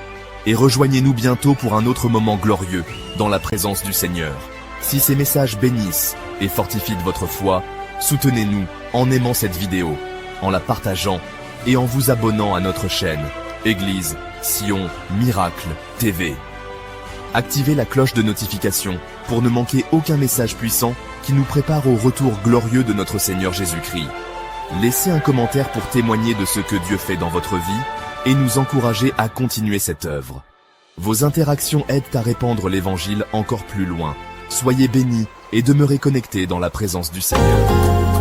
et rejoignez-nous bientôt pour un autre moment glorieux dans la présence du Seigneur. Si ces messages bénissent et fortifient votre foi, soutenez-nous en aimant cette vidéo, en la partageant et en vous abonnant à notre chaîne, Église Sion Miracle TV. Activez la cloche de notification pour ne manquer aucun message puissant qui nous prépare au retour glorieux de notre Seigneur Jésus-Christ. Laissez un commentaire pour témoigner de ce que Dieu fait dans votre vie et nous encourager à continuer cette œuvre. Vos interactions aident à répandre l'Évangile encore plus loin. Soyez bénis et demeurez connectés dans la présence du Seigneur.